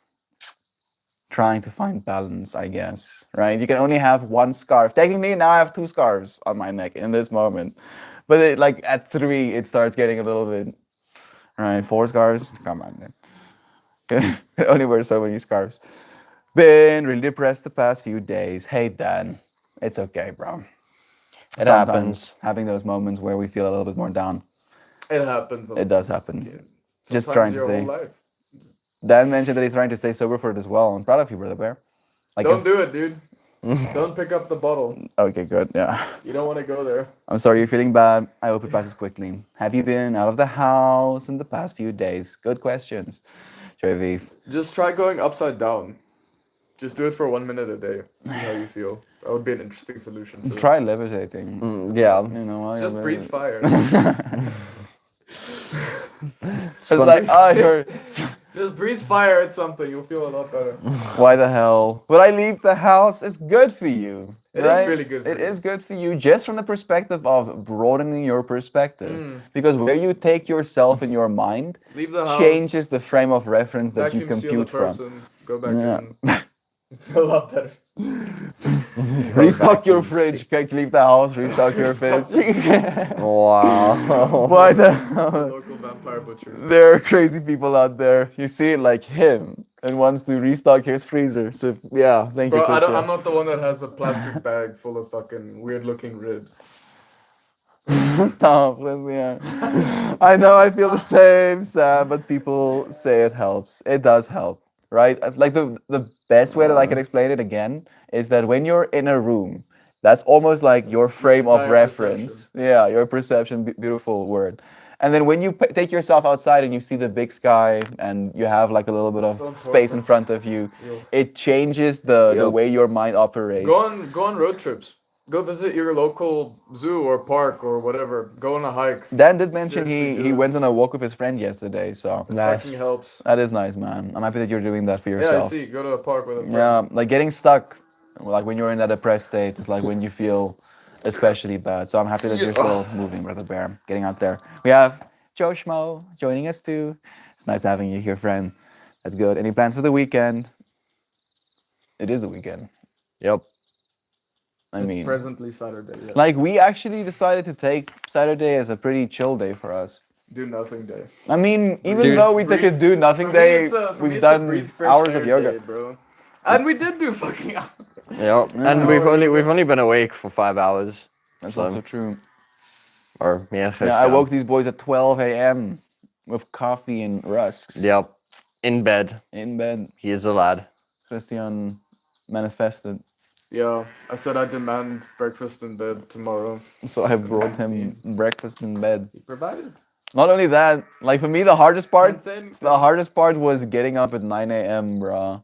trying to find balance, I guess, right? You can only have one scarf. Technically, now I have two scarves on my neck in this moment. But like at 3, it starts getting a little bit, right? 4 scarves, come on, man. I only wear so many scarves. Been really depressed the past few days. Hey, Dan, it's okay, bro. It Sometimes happens. having those moments where we feel a little bit more down. It happens. It does happen. Just Sometimes trying to your say. whole life. Dan mentioned that he's trying to stay sober for it as well. I'm proud of you, brother bear. Like, Don't do it, dude. Don't pick up the bottle. okay, good. Yeah. You don't want to go there. I'm sorry you're feeling bad. I hope it passes quickly. Have you been out of the house in the past few days? Good questions. JV. Just try going upside down. Just do it for 1 minute a day. See how you feel. That would be an interesting solution. To it. Try levitating. Yeah. You know, while Just you're breathe fire. It's like, you're. Just breathe fire at something. You'll feel a lot better. Why the hell would I leave the house? It's good for you. It is right? really good for It you. is good for you, just from the perspective of broadening your perspective. Because where you take yourself in your mind Leave the house. changes the frame of reference that you Vacuum seal the compute from. person. Go back Yeah. in. Feel a lot better. Restock your vacuum fridge. Can't leave the house. Restock your fridge. Wow. Why the hell? Local vampire butcher. There are crazy people out there. You see it like him and wants to restock his freezer. So yeah, thank you, Bro, Christian. I'm not the one that has a plastic bag full of fucking weird looking ribs. Stop, Christian. I know I feel the same, Sam, but people say it helps. It does help, right? Like the best way that I can explain it again is that when you're in a room, that's almost like your frame of entire reference. Yeah, your perception, beautiful word. And then when you take yourself outside and you see the big sky and you have like a little bit of So space in important. front of you, Yo. it changes the Yep. way your mind operates. Go on road trips. Go visit your local zoo or park or whatever. Go on a hike. Dan did mention Seriously, he do it. went on a walk with his friend yesterday, so Nice. Fucking helps. that is nice, man. I'm happy that you're doing that for Yeah, I yourself. see. Go to a park with a friend. Yeah, like getting stuck, like when you're in that depressed state, is like when you feel especially bad. So I'm happy that you're still moving, Brother Bear, getting out there. We have Joe Schmo joining us too. It's nice having you here, friend. That's good. Any plans for the weekend? It is the weekend. Yep. I It's mean, presently Saturday. Yeah. like we actually decided to take Saturday as a pretty chill day for us. Do nothing day. I mean, even Dude, though we took a do nothing day, for me we've it's a done breathe fresh hours air of yoga. day, bro. And we did do fucking hours. Yep. And we've only been awake for 5 hours. That's So- also true. Or yeah, Yeah, I Christian. woke these boys at 12 a.m. with coffee and rusks. Yep. In bed. In bed. He is a lad. Christian manifested. Yeah, I said I demand breakfast in bed tomorrow. So I brought him breakfast in bed. He provided. Not only that, like for me, the hardest part, Didn't say anything. the hardest part was getting up at 9 a.m., bruh.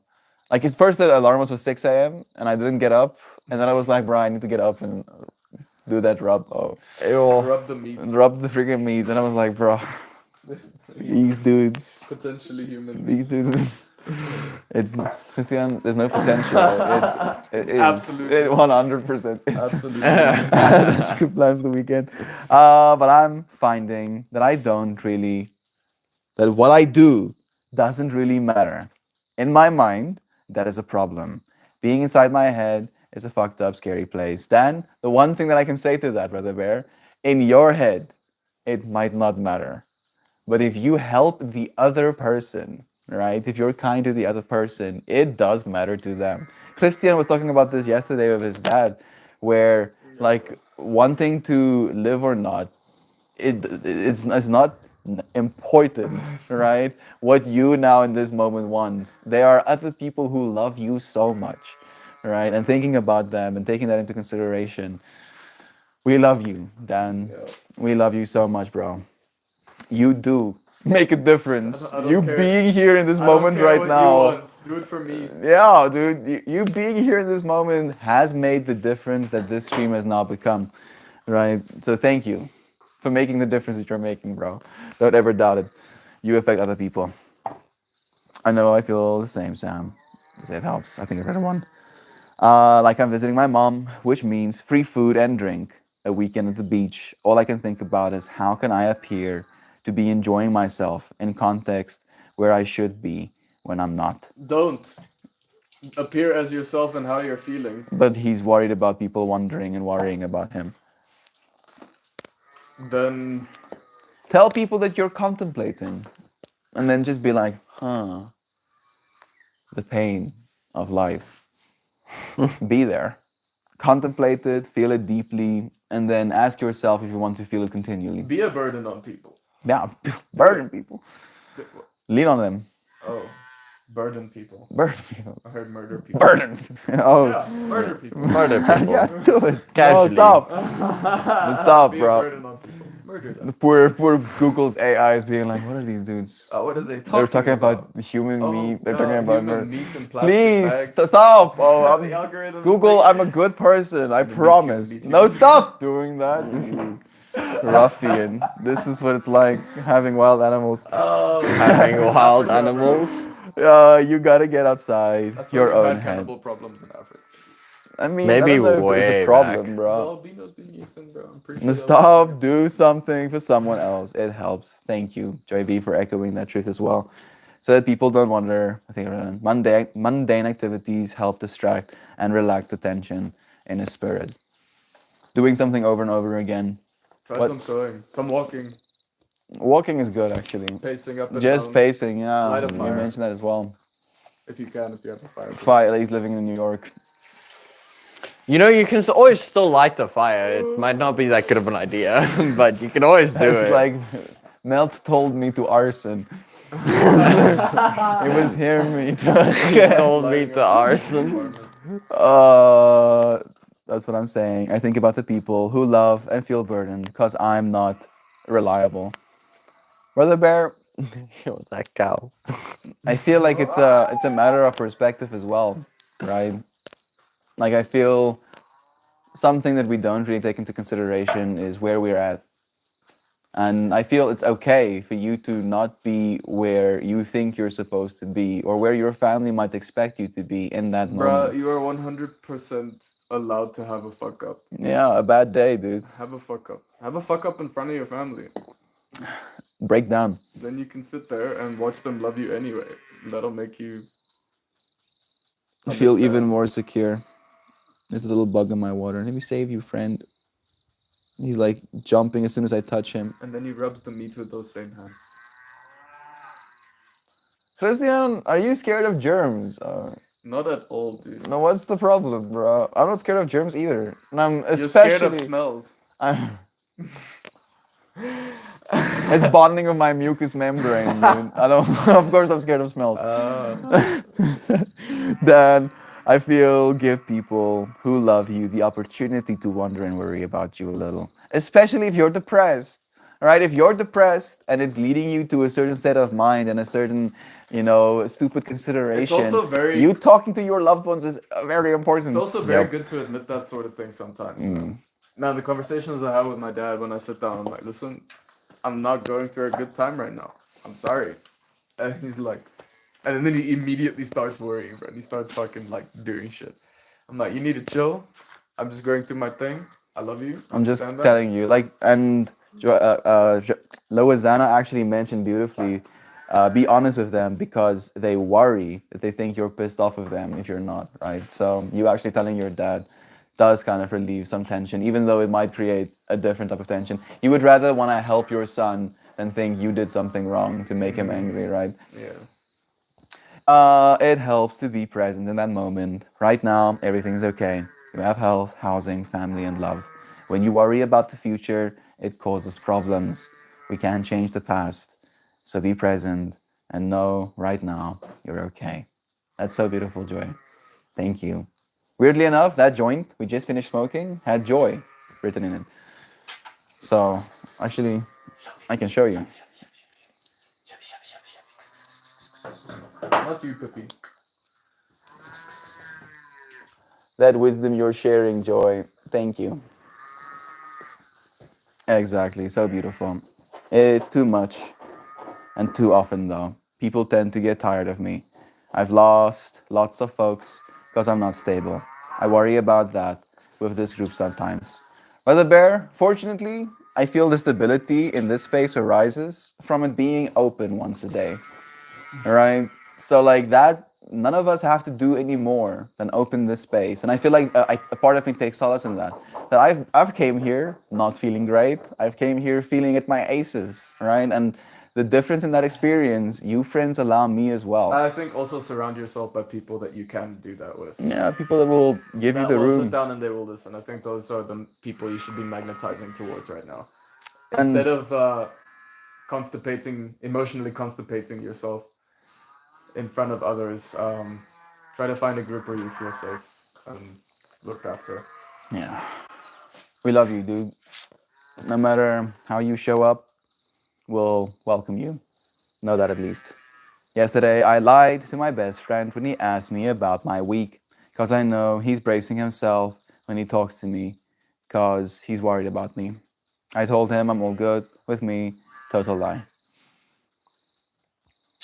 Like his first the alarm was for 6 a.m. and I didn't get up. And then I was like, bruh, I need to get up and do that rub. Oh, Rub the meat. rub the freaking meat. And I was like, bruh, these dudes. Potentially human. These dudes. It's Christian. There's no potential. It is. Absolutely. It 100% is. Absolutely. That's a good plan for the weekend. But I'm finding that I don't really. That what I do doesn't really matter. In my mind, that is a problem. Being inside my head is a fucked up, scary place. Dan, the one thing that I can say to that, Brother Bear, in your head, it might not matter. But if you help the other person, right? If you're kind to the other person, it does matter to them. Christian was talking about this yesterday with his dad, where like wanting to live or not, it's not important, right? What you now in this moment want. There are other people who love you so much, right? And thinking about them and taking that into consideration. We love you, Dan. Yeah. We love you so much, bro. You do make a difference. I don't You care. being here in this I don't moment care right what now. You want. Do it for me. Yeah, dude, you being here in this moment has made the difference that this stream has now become, right? So thank you for making the difference that you're making, bro. Don't ever doubt it. You affect other people. I know I feel the same, Sam. It helps. I think I read one. Like I'm visiting my mom, which means free food and drink, a weekend at the beach. All I can think about is how can I appear to be enjoying myself in context where I should be when I'm not. Don't appear as yourself and how you're feeling. But he's worried about people wondering and worrying about him. Then Tell people that you're contemplating and then just be like, huh, the pain of life. Be there. Contemplate it, feel it deeply, and then ask yourself if you want to feel it continually. be a burden on people. Yeah, burden people. Lean on them. Oh, burden people. Burden people. I heard murder people. Burden. Oh, Yeah, murder people. Murder people. yeah, do it. No, Casually. stop. Stop, Be a bro. burden on people. Murder them. The poor Google's AI is being like, what are these dudes? What are they talking They're talking about human Oh, meat. They're yeah, talking about human murder. meat in plastic Please bags. stop. Oh, The I'm, algorithm is Google, like- I'm a good person. I Me too, promise. me too. No, stop doing that. You ruffian. This is what it's like having wild animals. Having wild animals. You gotta get outside That's why your we've own had head. cannibal problems in Africa. I mean, Maybe I don't know if there's way a problem, back. bro. Albino's being eaten, bro. I'm pretty sure No, that stop. Do something for someone else. It helps. Thank you, Joy B, for echoing that truth as well. So that people don't wonder. I think mundane activities help distract and relax the tension in his spirit. Doing something over and over again. Try What? some sewing, some walking, Walking is good, actually. pacing up and Just down. pacing, yeah. Light a You fire. mentioned that as well. If you can, if you have a fire. Fire, he's living in New York. You know, you can always still light the fire. It might not be that good of an idea, but you can always do It's it. like Melt told me to arson. It was him. He told me to arson. That's what I'm saying. I think about the people who love and feel burdened because I'm not reliable. Brother Bear, Yo, that cow. I feel like it's a matter of perspective as well, right? Like I feel something that we don't really take into consideration is where we're at. And I feel it's okay for you to not be where you think you're supposed to be or where your family might expect you to be in that moment. Bruh, you are 100% allowed to have a fuck up. Yeah, a bad day, dude. Have a fuck up. Have a fuck up in front of your family. Break down. Then you can sit there and watch them love you anyway. That'll make you Feel even understand. more secure. There's a little bug in my water. Let me save you, friend. He's like jumping as soon as I touch him. And then he rubs the meat with those same hands. Christian, are you scared of germs? Not at all, dude. No, what's the problem, bro? I'm not scared of germs either. And I'm You're scared of especially. smells. I'm. It's bonding of my mucous membrane, dude. I don't. Of course, I'm scared of smells. Then I feel give people who love you the opportunity to wonder and worry about you a little, especially if you're depressed. Right? If you're depressed and it's leading you to a certain state of mind and a certain, stupid consideration, also very- you talking to your loved ones is very important. It's also very Yep. good to admit that sort of thing sometimes. Mm. Now, the conversations I have with my dad when I sit down, I'm like, listen, I'm not going through a good time right now. I'm sorry. And he's like, and then he immediately starts worrying, bro. And he starts fucking like doing shit. I'm like, you need to chill. I'm just going through my thing. I love you. I'm just Understand that? telling you, Loazana actually mentioned beautifully, be honest with them because they worry that they think you're pissed off with them if you're not, right? So you actually telling your dad does kind of relieve some tension, even though it might create a different type of tension. You would rather want to help your son than think you did something wrong to make him angry, right? Yeah. It helps to be present in that moment. Right now, everything's okay. You have health, housing, family, and love. When you worry about the future, it causes problems. We can't change the past. So be present and know right now you're okay. That's so beautiful, Joy. Thank you. Weirdly enough, that joint we just finished smoking had joy written in it. So, actually, I can show you. Not you, Pippi. That wisdom you're sharing, Joy. Thank you. Exactly. So beautiful. It's too much. And too often, though, people tend to get tired of me. I've lost lots of folks because I'm not stable. I worry about that with this group sometimes. But the bear, fortunately, I feel the stability in this space arises from it being open once a day. Right? So, like that, none of us have to do any more than open this space. And I feel like a part of me takes solace in that. That I've came here not feeling great. I've came here feeling at my aces, right? And the difference in that experience, you friends allow me as well. I think also surround yourself by people that you can do that with. Yeah, people that will give you That the will sit room. down and they will listen. I think those are the people you should be magnetizing towards right now. And- Instead of emotionally constipating yourself in front of others, try to find a group where you feel safe and looked after. Yeah. We love you, dude. No matter how you show up, we'll welcome you. Know that at least. Yesterday, I lied to my best friend when he asked me about my week, because I know he's bracing himself when he talks to me, because he's worried about me. I told him I'm all good with me, total lie.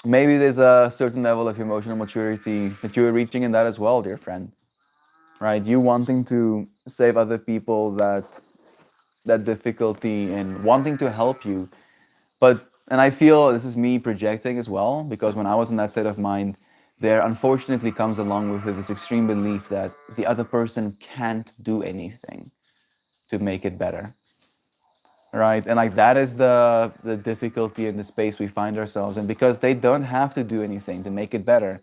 Maybe there's a certain level of emotional maturity that you're reaching in that as well, dear friend. Right? You wanting to save other people that difficulty and wanting to help you. And I feel this is me projecting as well, because when I was in that state of mind, there unfortunately comes along with it this extreme belief that the other person can't do anything to make it better. Right? And like that is the difficulty in the space we find ourselves in, because they don't have to do anything to make it better.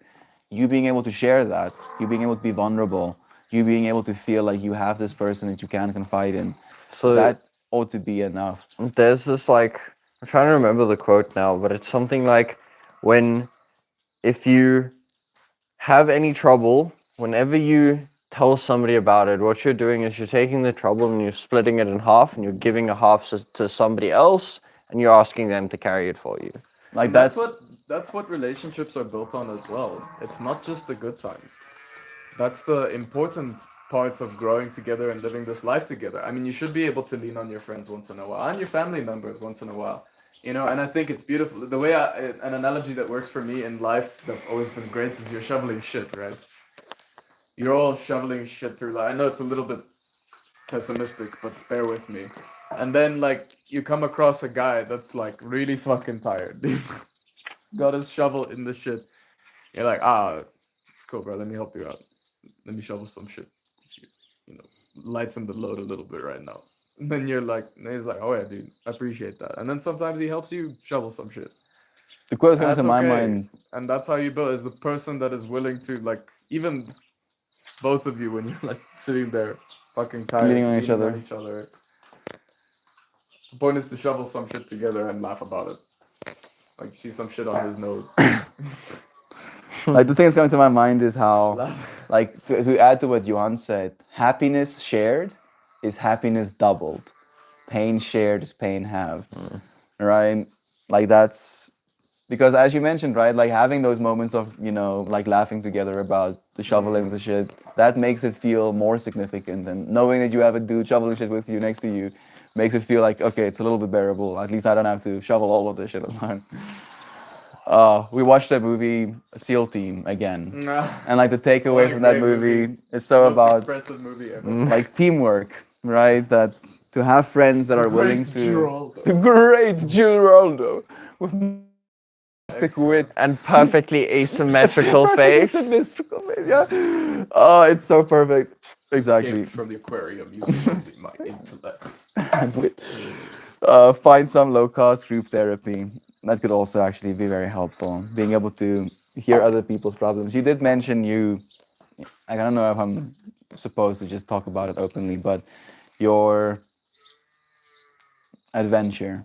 You being able to share that, you being able to be vulnerable, you being able to feel like you have this person that you can confide in, So that ought to be enough. there's this like, I'm trying to remember the quote now, but it's something like, if you have any trouble, whenever you tell somebody about it, what you're doing is you're taking the trouble and you're splitting it in half, and you're giving a half to somebody else, and you're asking them to carry it for you. Like And that's what relationships are built on as well. It's not just the good times. That's the important part of growing together and living this life together. I mean, you should be able to lean on your friends once in a while and your family members once in a while. You know, and I think it's beautiful. The way an analogy that works for me in life that's always been great is you're shoveling shit, right? You're all shoveling shit through life. I know it's a little bit pessimistic, but bear with me. And then, like, you come across a guy that's, like, really fucking tired. Got his shovel in the shit. You're like, it's cool, bro. Let me help you out. Let me shovel some shit. You know, lighten the load a little bit right now. And then he's like, oh yeah, dude, I appreciate that. And then sometimes he helps you shovel some shit. the quote that's coming That's to my okay. mind. And that's how you build, is the person that is willing to, like, even both of you, when you're like sitting there fucking tired, Leaning on each other. The point is to shovel some shit together and laugh about it. Like, you see some shit on his nose. Like the thing that's coming to my mind is how, Laugh. like to add to what Johan said, happiness shared is happiness doubled. Pain shared is pain halved. Right? Like that's because as you mentioned, right, like having those moments of, like laughing together about the shoveling the shit, that makes it feel more significant. And knowing that you have a dude shoveling shit with you next to you makes it feel like, okay, it's a little bit bearable. At least I don't have to shovel all of this shit alone. We watched that movie SEAL Team again. And like the takeaway What a from that great movie is so Most about expressive movie ever. like teamwork, right? That to have friends that are willing Great to Geraldo. great Geraldo with stick wit And perfectly asymmetrical face. Symmetrical face, yeah. Oh, it's so perfect. Exactly. Escaped from the aquarium using my intellect. And wit. Find some low-cost group therapy. That could also actually be very helpful. Being able to hear other people's problems. You did mention I don't know if I'm supposed to just talk about it openly, but your adventure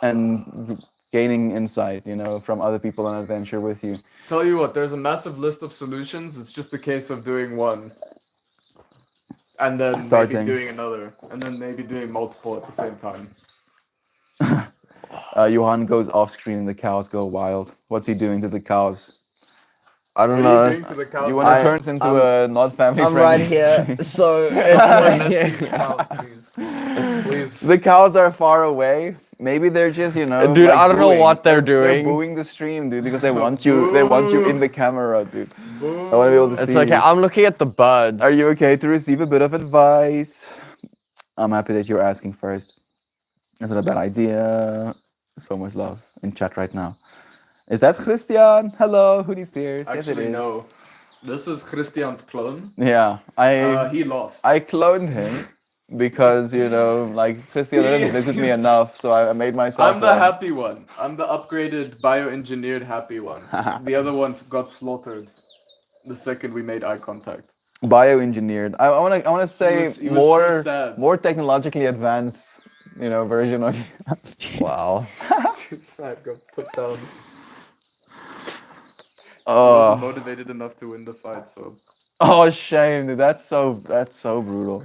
and gaining insight, from other people on adventure with you. Tell you what, there's a massive list of solutions. It's just a case of doing one. And then Starting. maybe doing another. And then maybe doing multiple at the same time. Johan goes off screen and the cows go wild. What's he doing to the cows? I don't Are know. you going to the cows? You want to I- turn us into I'm- a not family I'm friendly right here, stream. so Molesting the cows, please. Please. The cows are far away. Maybe they're just, you know, Dude, like I don't know booing. what they're They're doing. booing the stream, dude, because they want you. They want you in the camera, dude. I want to be able to It's see okay. you. I'm looking at the birds. Are you okay to receive a bit of advice? I'm happy that you're asking first. Is it a bad idea? So much love in chat right now. Is that Christian? Hello, who needs tears? Yes, it Actually, is. no. This is Christian's clone. Yeah, He lost. I cloned him because, you know, like Christian didn't visit me enough, so I made myself. I'm the happy one. I'm the upgraded bioengineered happy one. The other one got slaughtered the second we made eye contact. Bioengineered. I want to say was too sad. more technologically advanced, you know, version of. Wow. Too sad, got put down. He Oh, wasn't motivated enough to win the fight, so oh, shame, dude. That's so brutal.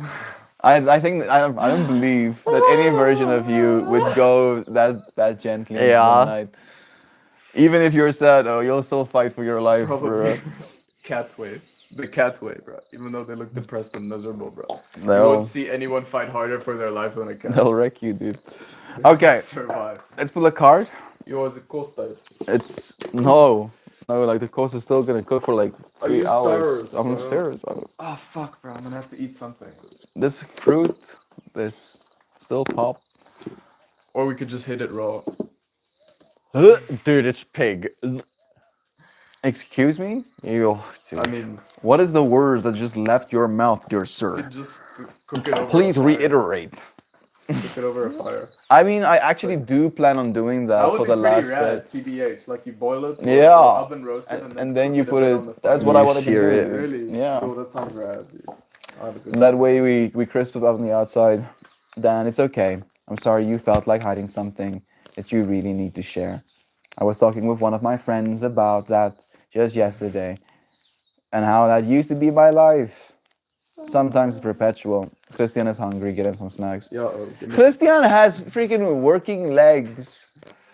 I think I don't believe that any version of you would go that gently into Yeah. the night. Even if you're sad, oh, you'll still fight for your life, probably bro. cat way. The cat way, bro. Even though they look depressed and miserable, bro. You They'll won't see anyone fight harder for their life than a cat. they'll wreck you, dude. Okay, Survive. let's pull a card. You was a Costa. It's no, like the coast is still gonna cook for like Are 3 you hours. serious, I'm bro? serious. Oh fuck, bro. I'm gonna have to eat something. This fruit, this still pop. Or we could just hit it raw. Dude, it's pig. Excuse me? You, dude. I mean, What is the words that just left your mouth, dear you sir? could just cook it over. Please a fire. reiterate. Cook it over a fire. I mean, I actually do plan on doing That that would for be the pretty last rad. bit. TBH, like you boil it, Yeah. or oven roast it, And then you cook put a bit it. on the That's fire. what I You wanted to sear do. it. Really? Yeah. Cool, that sounds rad, dude. I'll have a good That time. way we crisp it up on the outside. Dan, it's okay. I'm sorry you felt like hiding something that you really need to share. I was talking with one of my friends about that just yesterday and how that used to be my life. Sometimes it's perpetual. Christian is hungry, get him some snacks. Yeah, give me- Christian has freaking working legs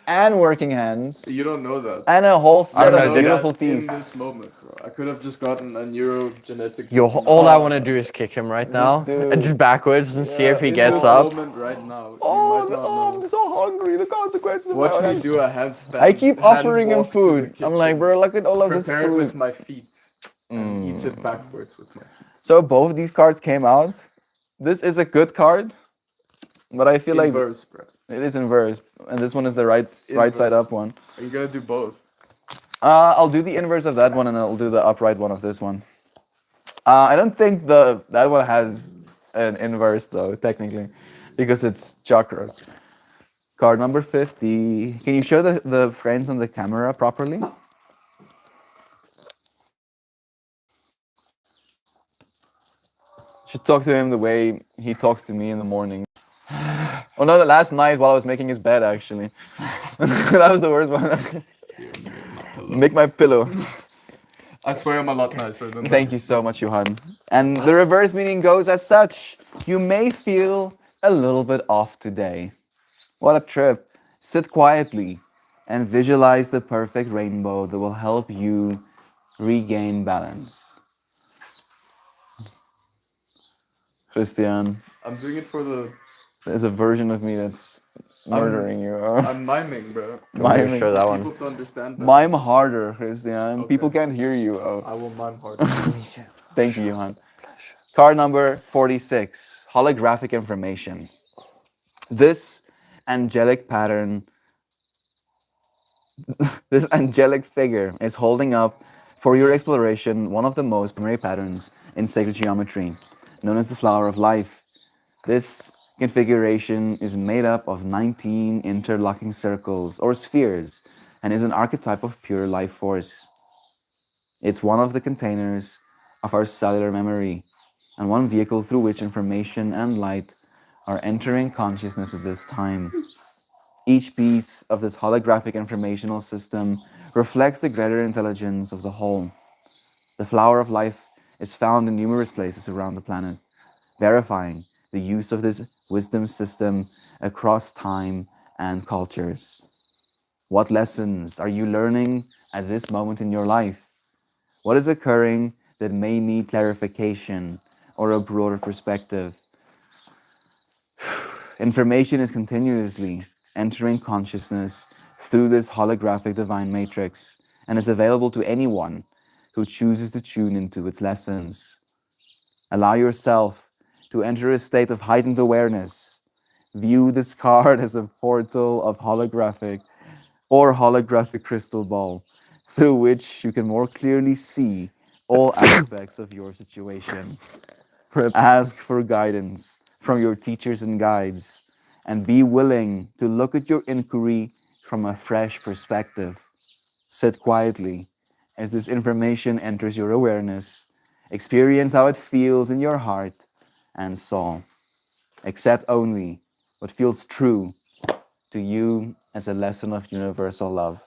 and working hands You don't know that. and a whole set don't of know, beautiful In teeth. this moment, bro. I could have just gotten a neurogenetic. Yo, disease. all I want to do is kick him right now, dude. and just backwards and see if he In gets this up. moment right now, you Oh, might not no, know. I'm so hungry. The consequences of Watch my me life. do a handstand. I keep hand offering him walk to the food. I'm like, kitchen, bro, look at all of this prepare it with food. my feet and eat it backwards with my feet. So both these cards came out. This is a good card, but I feel like Inverse, bro. it is inverse, and this one is the right side Inverse. up one. Are you gonna do both? I'll do the inverse of that one, and I'll do the upright one of this one. I don't think that one has an inverse though, technically, because it's chakras. Card number 50. Can you show the friends on the camera properly? Should talk to him the way he talks to me in the morning. Oh no, last night while I was making his bed, actually. That was the worst one. Make my pillow. I swear I'm a lot nicer than Thank you so much, Johan. And the reverse meaning goes as such. You may feel a little bit off today. What a trip. Sit quietly and visualize the perfect rainbow that will help you regain balance. Christian, I'm doing it for the. there's a version of me that's murdering you. I'm miming, bro. Miming. Show that one. People to understand that. Mime harder, Christian. Okay. People can't hear you. Oh. I will mime hard. Thank you, Johan. Card number 46, holographic information. This angelic pattern, this angelic figure is holding up for your exploration one of the most primary patterns in sacred geometry, known as the flower of life. This configuration is made up of 19 interlocking circles or spheres and is an archetype of pure life force. It's one of the containers of our cellular memory and one vehicle through which information and light are entering consciousness at this time. Each piece of this holographic informational system reflects the greater intelligence of the whole. The flower of life is found in numerous places around the planet, verifying the use of this wisdom system across time and cultures. What lessons are you learning at this moment in your life? What is occurring that may need clarification or a broader perspective? Information is continuously entering consciousness through this holographic divine matrix and is available to anyone who chooses to tune into its lessons. Allow yourself to enter a state of heightened awareness. View this card as a portal of holographic crystal ball through which you can more clearly see all aspects of your situation. Ask for guidance from your teachers and guides and be willing to look at your inquiry from a fresh perspective. Sit quietly as this information enters your awareness. Experience how it feels in your heart and soul. Accept only what feels true to you as a lesson of universal love.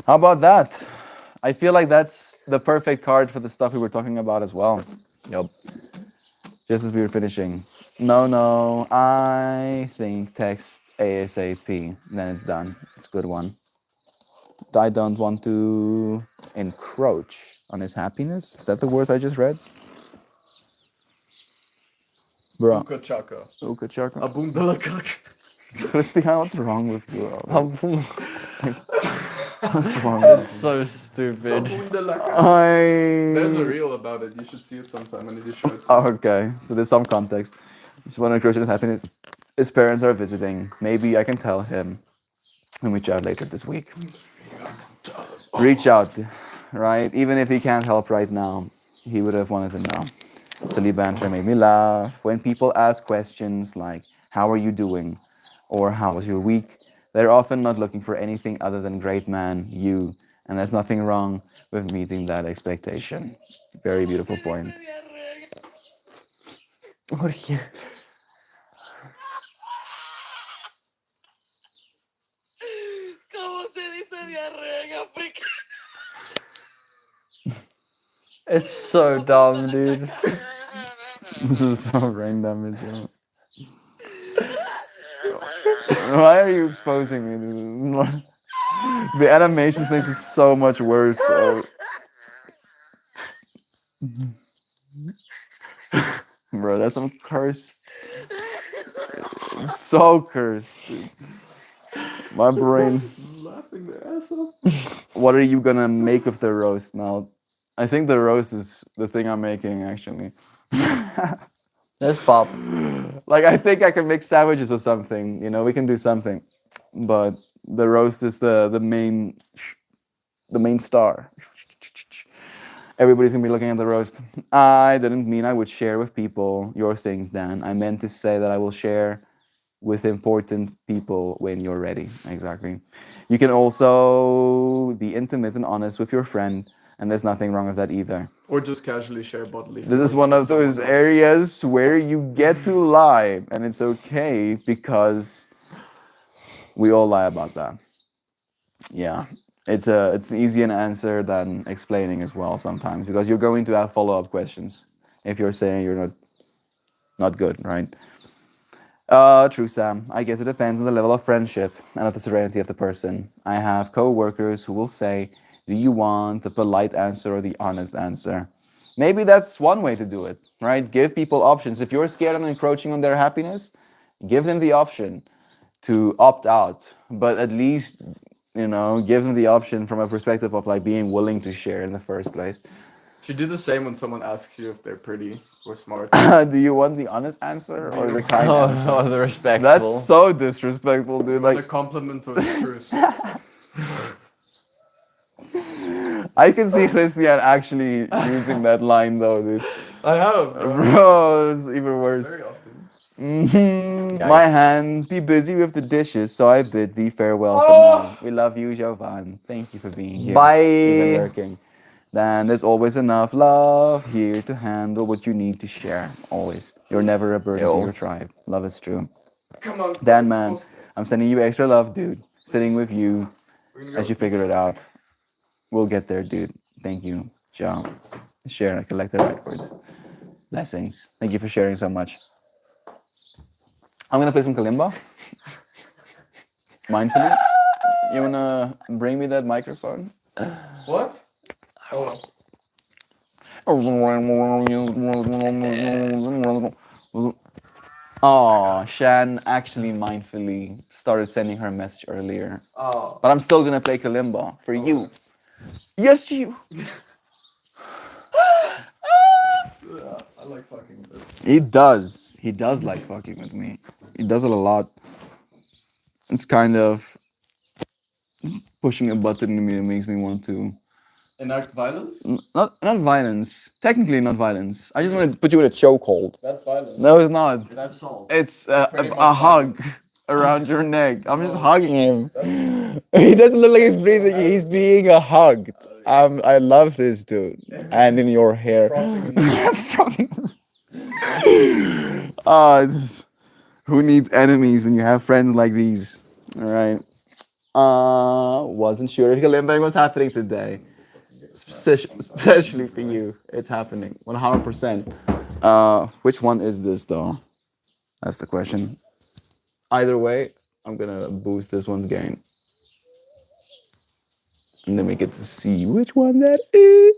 How about that? I feel like that's the perfect card for the stuff we were talking about as well. Yep. Just as we were finishing. No, I think text ASAP. Then it's done. It's a good one. I don't want to encroach on his happiness. Is that the words I just read? Bro. Uka chaka. Uka chaka. Abundalakak. Christian, what's wrong with you? What's wrong with you? So stupid. There's a reel about it. You should see it sometime and you should. Oh, okay, so there's some context. Just want to encroach on his happiness. His parents are visiting. Maybe I can tell him when we chat later this week. Reach out, right? Even if he can't help right now, he would have wanted to know. Silly banter made me laugh. When people ask questions like, how are you doing? Or how was your week? They're often not looking for anything other than great man, you. And there's nothing wrong with meeting that expectation. Very beautiful point. What are you? ¿Cómo se dice diarrea en África? It's so dumb, dude. This is so brain damage. You know? Why are you exposing me? The animations makes it so much worse. So. Bro, that's some cursed. It's so cursed, dude. My brain. Laughing their ass off. What are you gonna make of the roast now? I think the roast is the thing I'm making actually. Let's pop. Like I think I can make sandwiches or something. You know, we can do something. But the roast is the main star. Everybody's gonna be looking at the roast. I didn't mean I would share with people your things, Dan. I meant to say that I will share with important people when you're ready. Exactly. You can also be intimate and honest with your friend, and there's nothing wrong with that either. Or just casually share bodily. This is one of those areas where you get to lie, and it's okay because we all lie about that. Yeah. It's an easier answer than explaining as well sometimes, because you're going to have follow-up questions if you're saying you're not good, right? True, Sam. I guess it depends on the level of friendship and of the serenity of the person. I have co-workers who will say, do you want the polite answer or the honest answer? Maybe that's one way to do it, right? Give people options. If you're scared of encroaching on their happiness, give them the option to opt out, but at least, you know, give them the option from a perspective of like being willing to share in the first place. Should do the same when someone asks you if they're pretty or smart. Do you want the honest answer or the kind answer? Oh, the respectful. That's so disrespectful, dude. The Like, compliment of the truth. I can see Christian actually using that line though, dude. I have. Bro. Bro, it's even worse. Very often. My hands be busy with the dishes, so I bid thee farewell for now. We love you, Jovan. Thank you for being here. Bye. Even lurking. Then there's always enough love here to handle what you need to share. Always. You're never a burden to Yo. your tribe. Love is true. Come on. Dan, it's man, supposed- I'm sending you extra love, dude. Sitting with you We're gonna as go- you figure it out. We'll get there, dude. Thank you, Joe. Share and collect the right words. Blessings. Thank you for sharing so much. I'm gonna play some kalimba. Mindfully. You wanna bring me that microphone? What? Oh. Oh, Shan actually mindfully started sending her a message earlier. Oh. But I'm still gonna play Kalimba for you. Yes, you. I like fucking this. He does. He does like fucking with me. He does it a lot. It's kind of pushing a button in me that makes me want to. Enact violence? Not violence. Technically, not violence. I just want to put you in a chokehold. That's violence. No, it's not. That's assault. It's Pretty much a hug around your neck. I'm just hugging him. He doesn't look like he's breathing. He's being hugged. I love this dude. And in your hair. Who needs enemies when you have friends like these? All right. Wasn't sure if Kalimba was happening today. Especially for you. It's happening. 100%. Which one is this though? That's the question. Either way, I'm gonna boost this one's gain. And then we get to see which one that is.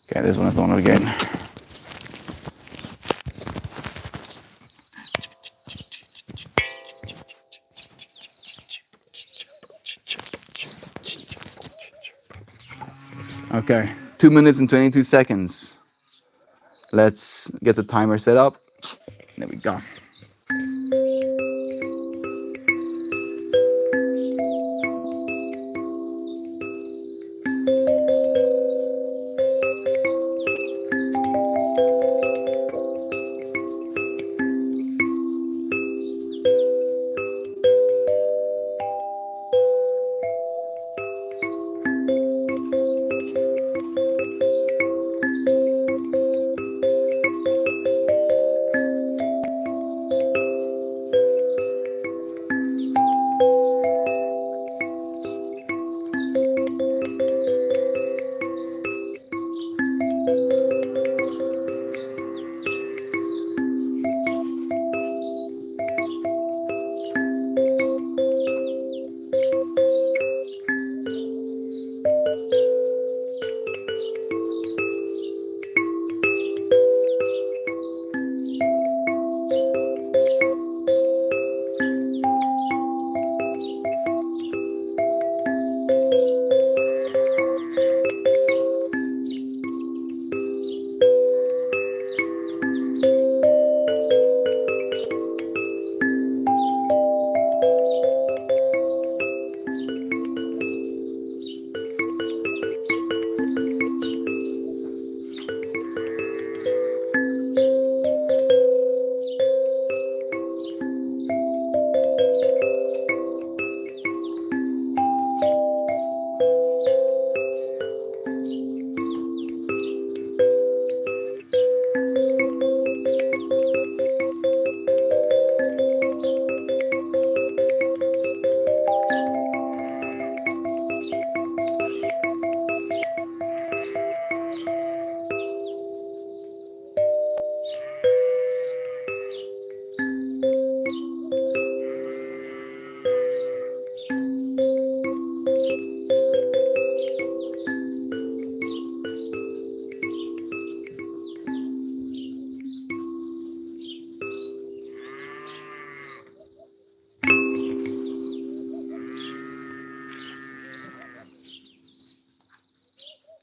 Okay, this one is the one again. Okay, 2 minutes and 22 seconds. Let's get the timer set up. There we go.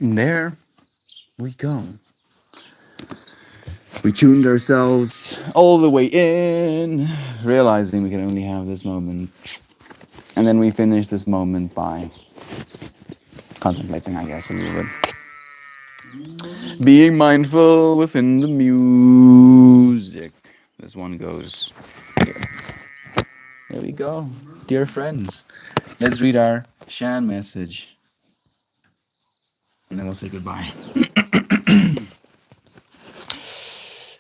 And there we go. We tuned ourselves all the way in, realizing we can only have this moment. And then we finished this moment by contemplating, I guess, a little bit. Being mindful within the music. This one goes here. There we go. Dear friends, let's read our Shan message. And then we'll say goodbye.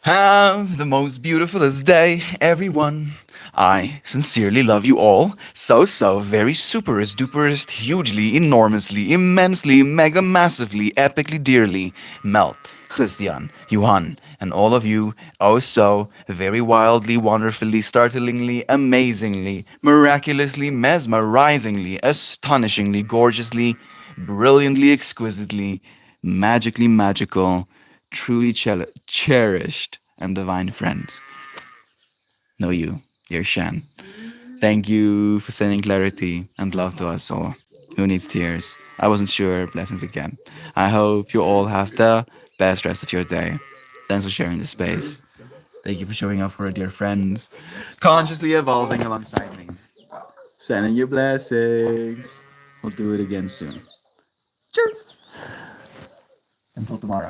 Have the most beautifulest day, everyone. I sincerely love you all. So, very superest, duperest, hugely, enormously, immensely, mega massively, epically, dearly. Melt, Christian, Johan, and all of you, oh so, very wildly, wonderfully, startlingly, amazingly, miraculously, mesmerizingly, astonishingly, gorgeously, brilliantly, exquisitely, magically magical, truly cherished and divine friends. Know you, dear Shan. Thank you for sending clarity and love to us all. Who needs tears? I wasn't sure. Blessings again. I hope you all have the best rest of your day. Thanks for sharing this space. Thank you for showing up for our dear friends. Consciously evolving alongside me. Sending you blessings. We'll do it again soon. Cheers. Until tomorrow.